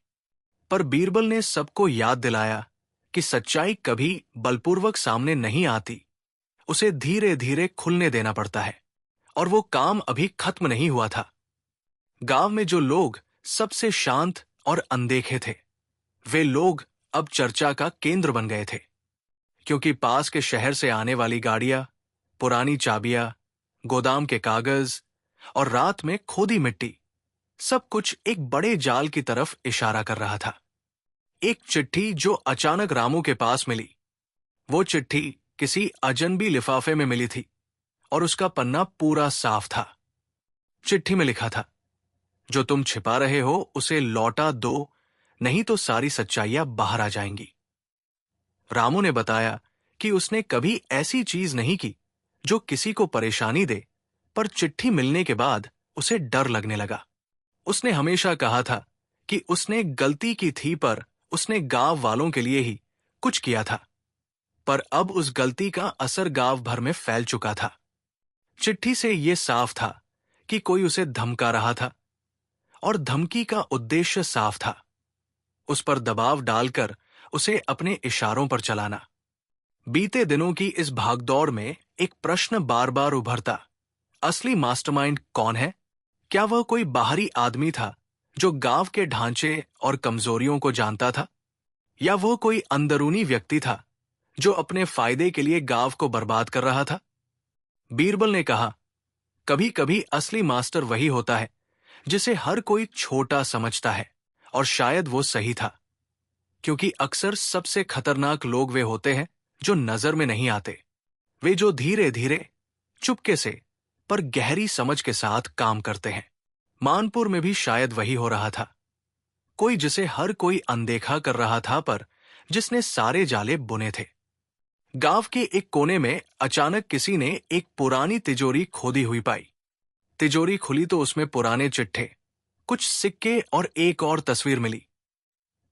पर बीरबल ने सबको याद दिलाया कि सच्चाई कभी बलपूर्वक सामने नहीं आती, उसे धीरे धीरे खुलने देना पड़ता है, और वो काम अभी खत्म नहीं हुआ था। गांव में जो लोग सबसे शांत और अनदेखे थे, वे लोग अब चर्चा का केंद्र बन गए थे, क्योंकि पास के शहर से आने वाली गाड़ियां, पुरानी चाबियां, गोदाम के कागज और रात में खोदी मिट्टी, सब कुछ एक बड़े जाल की तरफ इशारा कर रहा था। एक चिट्ठी जो अचानक रामू के पास मिली, वो चिट्ठी किसी अजनबी लिफाफे में मिली थी और उसका पन्ना पूरा साफ था। चिट्ठी में लिखा था, जो तुम छिपा रहे हो उसे लौटा दो, नहीं तो सारी सच्चाइयां बाहर आ जाएंगी। रामू ने बताया कि उसने कभी ऐसी चीज नहीं की जो किसी को परेशानी दे, पर चिट्ठी मिलने के बाद उसे डर लगने लगा। उसने हमेशा कहा था कि उसने गलती की थी, पर उसने गांव वालों के लिए ही कुछ किया था, पर अब उस गलती का असर गांव भर में फैल चुका था। चिट्ठी से यह साफ था कि कोई उसे धमका रहा था, और धमकी का उद्देश्य साफ था, उस पर दबाव डालकर उसे अपने इशारों पर चलाना। बीते दिनों की इस भागदौड़ में एक प्रश्न बार बार उभरता, असली मास्टरमाइंड कौन है? क्या वह कोई बाहरी आदमी था जो गांव के ढांचे और कमजोरियों को जानता था, या वह कोई अंदरूनी व्यक्ति था जो अपने फायदे के लिए गांव को बर्बाद कर रहा था? बीरबल ने कहा, कभी कभी असली मास्टर वही होता है जिसे हर कोई छोटा समझता है, और शायद वो सही था, क्योंकि अक्सर सबसे खतरनाक लोग वे होते हैं जो नजर में नहीं आते, वे जो धीरे धीरे, चुपके से, पर गहरी समझ के साथ काम करते हैं। मानपुर में भी शायद वही हो रहा था, कोई जिसे हर कोई अनदेखा कर रहा था, पर जिसने सारे जाले बुने थे। गांव के एक कोने में अचानक किसी ने एक पुरानी तिजोरी खोदी हुई पाई। तिजोरी खुली तो उसमें पुराने चिट्ठे, कुछ सिक्के और एक और तस्वीर मिली,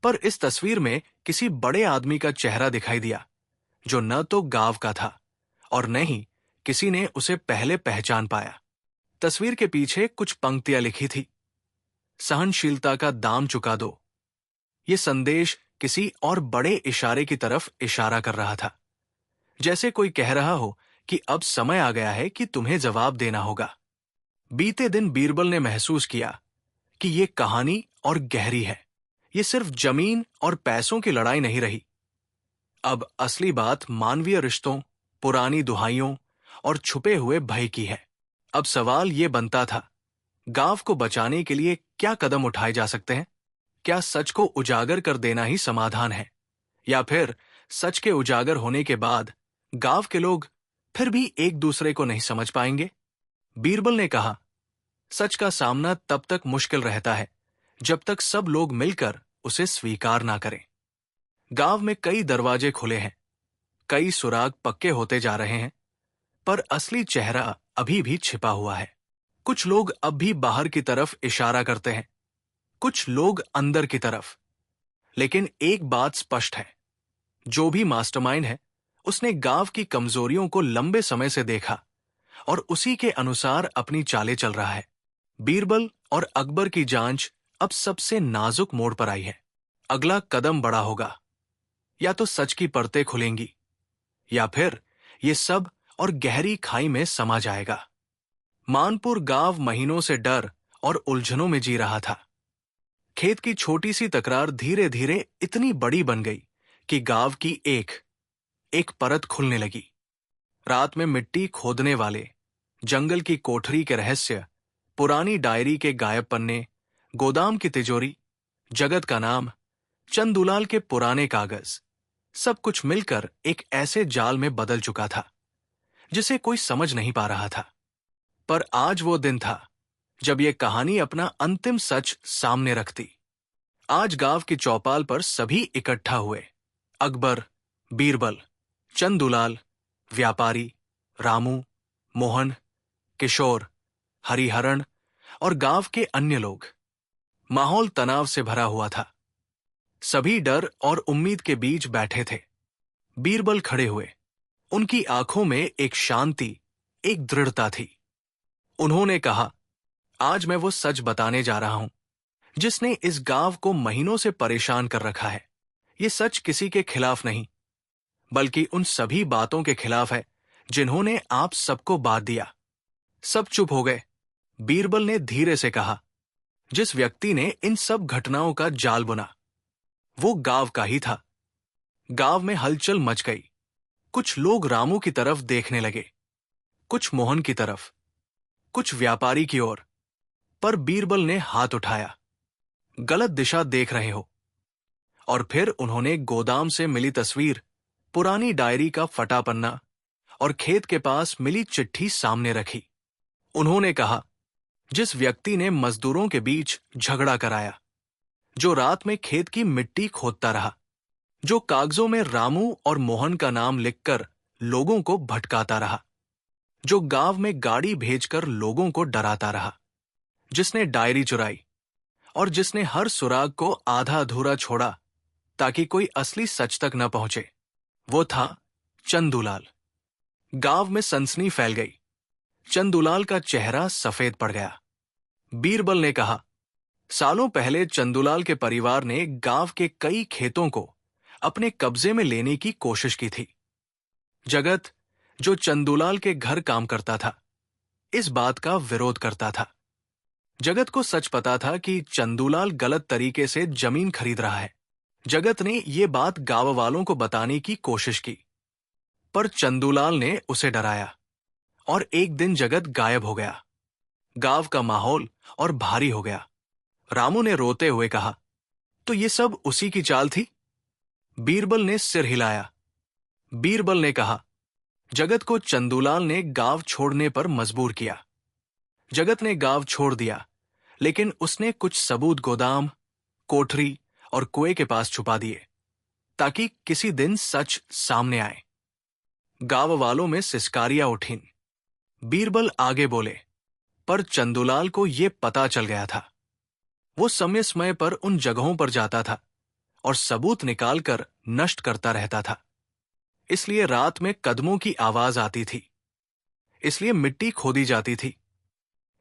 पर इस तस्वीर में किसी बड़े आदमी का चेहरा दिखाई दिया, जो न तो गांव का था और न ही किसी ने उसे पहले पहचान पाया। तस्वीर के पीछे कुछ पंक्तियां लिखी थी, सहनशीलता का दाम चुका दो। ये संदेश किसी और बड़े इशारे की तरफ इशारा कर रहा था, जैसे कोई कह रहा हो कि अब समय आ गया है कि तुम्हें जवाब देना होगा। बीते दिन बीरबल ने महसूस किया कि ये कहानी और गहरी है। ये सिर्फ जमीन और पैसों की लड़ाई नहीं रही। अब असली बात मानवीय रिश्तों, पुरानी दुहाइयों और छुपे हुए भय की है। अब सवाल ये बनता था, गांव को बचाने के लिए क्या कदम उठाए जा सकते हैं? क्या सच को उजागर कर देना ही समाधान है, या फिर सच के उजागर होने के बाद गांव के लोग फिर भी एक दूसरे को नहीं समझ पाएंगे? बीरबल ने कहा, सच का सामना तब तक मुश्किल रहता है जब तक सब लोग मिलकर उसे स्वीकार ना करें। गांव में कई दरवाजे खुले हैं, कई सुराग पक्के होते जा रहे हैं, पर असली चेहरा अभी भी छिपा हुआ है। कुछ लोग अब भी बाहर की तरफ इशारा करते हैं, कुछ लोग अंदर की तरफ। लेकिन एक बात स्पष्ट है, जो भी मास्टरमाइंड है, उसने गांव की कमजोरियों को लंबे समय से देखा और उसी के अनुसार अपनी चालें चल रहा है। बीरबल और अकबर की जांच अब सबसे नाजुक मोड़ पर आई है। अगला कदम बड़ा होगा, या तो सच की परतें खुलेंगी, या फिर ये सब और गहरी खाई में समा जाएगा। मानपुर गांव महीनों से डर और उलझनों में जी रहा था। खेत की छोटी सी तकरार धीरे धीरे इतनी बड़ी बन गई कि गांव की एक एक परत खुलने लगी। रात में मिट्टी खोदने वाले, जंगल की कोठरी के रहस्य, पुरानी डायरी के गायब पन्ने, गोदाम की तिजोरी, जगत का नाम, चंदुलाल के पुराने कागज, सब कुछ मिलकर एक ऐसे जाल में बदल चुका था जिसे कोई समझ नहीं पा रहा था। पर आज वो दिन था जब ये कहानी अपना अंतिम सच सामने रखती। आज गांव की चौपाल पर सभी इकट्ठा हुए। अकबर, बीरबल, चंदुलाल, व्यापारी, रामू, मोहन, किशोर, हरिहरण और गांव के अन्य लोग। माहौल तनाव से भरा हुआ था। सभी डर और उम्मीद के बीच बैठे थे। बीरबल खड़े हुए। उनकी आंखों में एक शांति, एक दृढ़ता थी। उन्होंने कहा, आज मैं वो सच बताने जा रहा हूं जिसने इस गांव को महीनों से परेशान कर रखा है। ये सच किसी के खिलाफ नहीं, बल्कि उन सभी बातों के खिलाफ है जिन्होंने आप सबको बांध दिया। सब चुप हो गए। बीरबल ने धीरे से कहा, जिस व्यक्ति ने इन सब घटनाओं का जाल बुना, वो गांव का ही था। गांव में हलचल मच गई। कुछ लोग रामू की तरफ देखने लगे, कुछ मोहन की तरफ, कुछ व्यापारी की ओर। पर बीरबल ने हाथ उठाया, गलत दिशा देख रहे हो। और फिर उन्होंने गोदाम से मिली तस्वीर, पुरानी डायरी का फटा पन्ना और खेत के पास मिली चिट्ठी सामने रखी। उन्होंने कहा, जिस व्यक्ति ने मजदूरों के बीच झगड़ा कराया, जो रात में खेत की मिट्टी खोदता रहा, जो कागजों में रामू और मोहन का नाम लिखकर लोगों को भटकाता रहा, जो गांव में गाड़ी भेजकर लोगों को डराता रहा, जिसने डायरी चुराई और जिसने हर सुराग को आधा अधूरा छोड़ा ताकि कोई असली सच तक न पहुंचे, वो था चंदुलाल। गांव में सनसनी फैल गई। चंदुलाल का चेहरा सफेद पड़ गया। बीरबल ने कहा, सालों पहले चंदुलाल के परिवार ने गांव के कई खेतों को अपने कब्जे में लेने की कोशिश की थी। जगत, जो चंदुलाल के घर काम करता था, इस बात का विरोध करता था। जगत को सच पता था कि चंदुलाल गलत तरीके से जमीन खरीद रहा है। जगत ने ये बात गांव वालों को बताने की कोशिश की, पर चंदुलाल ने उसे डराया और एक दिन जगत गायब हो गया। गांव का माहौल और भारी हो गया। रामू ने रोते हुए कहा, तो ये सब उसी की चाल थी? बीरबल ने सिर हिलाया। बीरबल ने कहा, जगत को चंदुलाल ने गांव छोड़ने पर मजबूर किया। जगत ने गांव छोड़ दिया, लेकिन उसने कुछ सबूत गोदाम, कोठरी और कुएं के पास छुपा दिए ताकि किसी दिन सच सामने आए। गांव वालों में सिसकारियां उठीं। बीरबल आगे बोले, पर चंदुलाल को यह पता चल गया था। वो समय समय पर उन जगहों पर जाता था और सबूत निकालकर नष्ट करता रहता था। इसलिए रात में कदमों की आवाज आती थी, इसलिए मिट्टी खोदी जाती थी,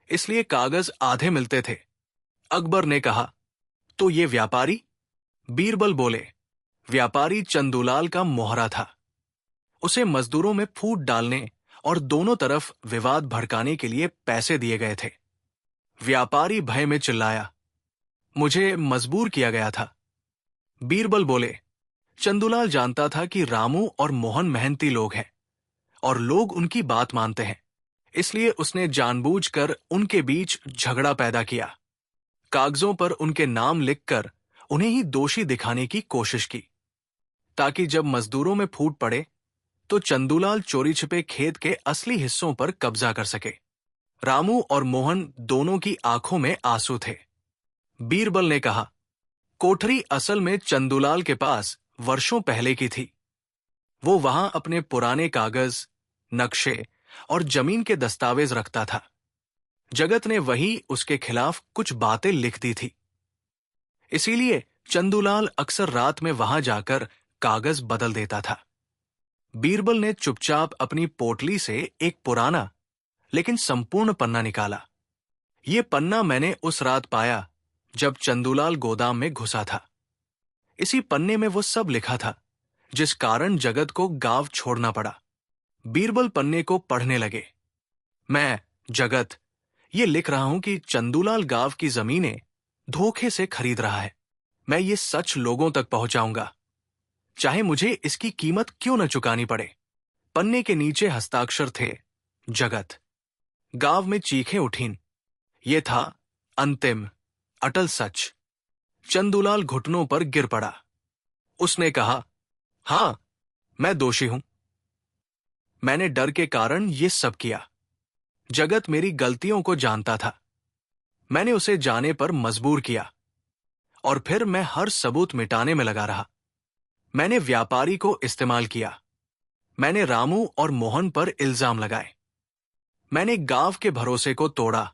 इसलिए कागज आधे मिलते थे। अकबर ने कहा, तो ये व्यापारी? बीरबल बोले, व्यापारी चंदुलाल का मोहरा था। उसे मजदूरों में फूट डालने और दोनों तरफ विवाद भड़काने के लिए पैसे दिए गए थे। व्यापारी भय में चिल्लाया, मुझे मजबूर किया गया था। बीरबल बोले, चंदुलाल जानता था कि रामू और मोहन मेहनती लोग हैं और लोग उनकी बात मानते हैं, इसलिए उसने जानबूझकर उनके बीच झगड़ा पैदा किया। कागजों पर उनके नाम लिखकर उन्हें ही दोषी दिखाने की कोशिश की, ताकि जब मजदूरों में फूट पड़े तो चंदुलाल चोरी छिपे खेत के असली हिस्सों पर कब्जा कर सके। रामू और मोहन दोनों की आंखों में आंसू थे। बीरबल ने कहा, कोठरी असल में चंदुलाल के पास वर्षों पहले की थी। वो वहां अपने पुराने कागज, नक्शे और जमीन के दस्तावेज रखता था। जगत ने वही उसके खिलाफ कुछ बातें लिख दी थी। इसीलिए चंदुलाल अक्सर रात में वहां जाकर कागज बदल देता था। बीरबल ने चुपचाप अपनी पोटली से एक पुराना लेकिन संपूर्ण पन्ना निकाला। ये पन्ना मैंने उस रात पाया जब चंदुलाल गोदाम में घुसा था। इसी पन्ने में वो सब लिखा था जिस कारण जगत को गांव छोड़ना पड़ा। बीरबल पन्ने को पढ़ने लगे। मैं, जगत, ये लिख रहा हूं कि चंदुलाल गांव की जमीनें धोखे से खरीद रहा है। मैं ये सच लोगों तक पहुंचाऊंगा। चाहे मुझे इसकी कीमत क्यों न चुकानी पड़े। पन्ने के नीचे हस्ताक्षर थे, जगत। गांव में चीखें उठीं। ये था अंतिम, अटल सच। चंदूलाल घुटनों पर गिर पड़ा। उसने कहा, हां, मैं दोषी हूं। मैंने डर के कारण ये सब किया। जगत मेरी गलतियों को जानता था। मैंने उसे जाने पर मजबूर किया और फिर मैं हर सबूत मिटाने में लगा रहा। मैंने व्यापारी को इस्तेमाल किया। मैंने रामू और मोहन पर इल्जाम लगाए। मैंने गांव के भरोसे को तोड़ा।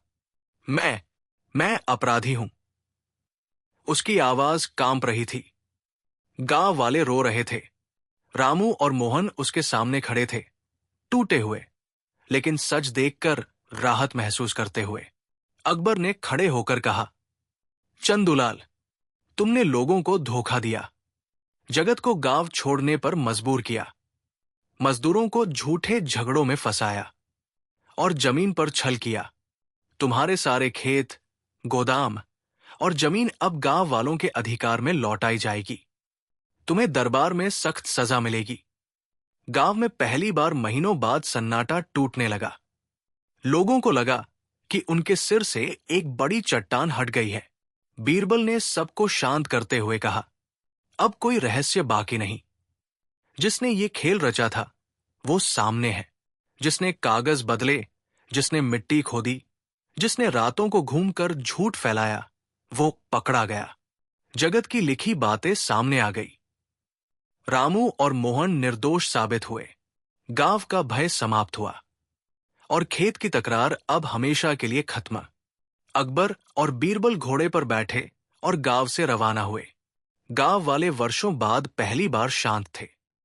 मैं अपराधी हूं। उसकी आवाज कांप रही थी। गांव वाले रो रहे थे। रामू और मोहन उसके सामने खड़े थे, टूटे हुए, लेकिन सच देखकर राहत महसूस करते हुए। अकबर ने खड़े होकर कहा, चंदूलाल, तुमने लोगों को धोखा दिया, जगत को गांव छोड़ने पर मजबूर किया, मजदूरों को झूठे झगड़ों में फंसाया और जमीन पर छल किया। तुम्हारे सारे खेत, गोदाम और जमीन अब गांव वालों के अधिकार में लौटाई जाएगी। तुम्हें दरबार में सख्त सजा मिलेगी। गांव में पहली बार महीनों बाद सन्नाटा टूटने लगा। लोगों को लगा कि उनके सिर से एक बड़ी चट्टान हट गई है। बीरबल ने सबको शांत करते हुए कहा, अब कोई रहस्य बाकी नहीं। जिसने ये खेल रचा था वो सामने है। जिसने कागज बदले, जिसने मिट्टी खोदी, जिसने रातों को घूमकर झूठ फैलाया, वो पकड़ा गया। जगत की लिखी बातें सामने आ गई। रामू और मोहन निर्दोष साबित हुए। गांव का भय समाप्त हुआ और खेत की तकरार अब हमेशा के लिए खत्म। अकबर और बीरबल घोड़े पर बैठे और गांव से रवाना हुए। गांव वाले वर्षों बाद पहली बार शांत थे।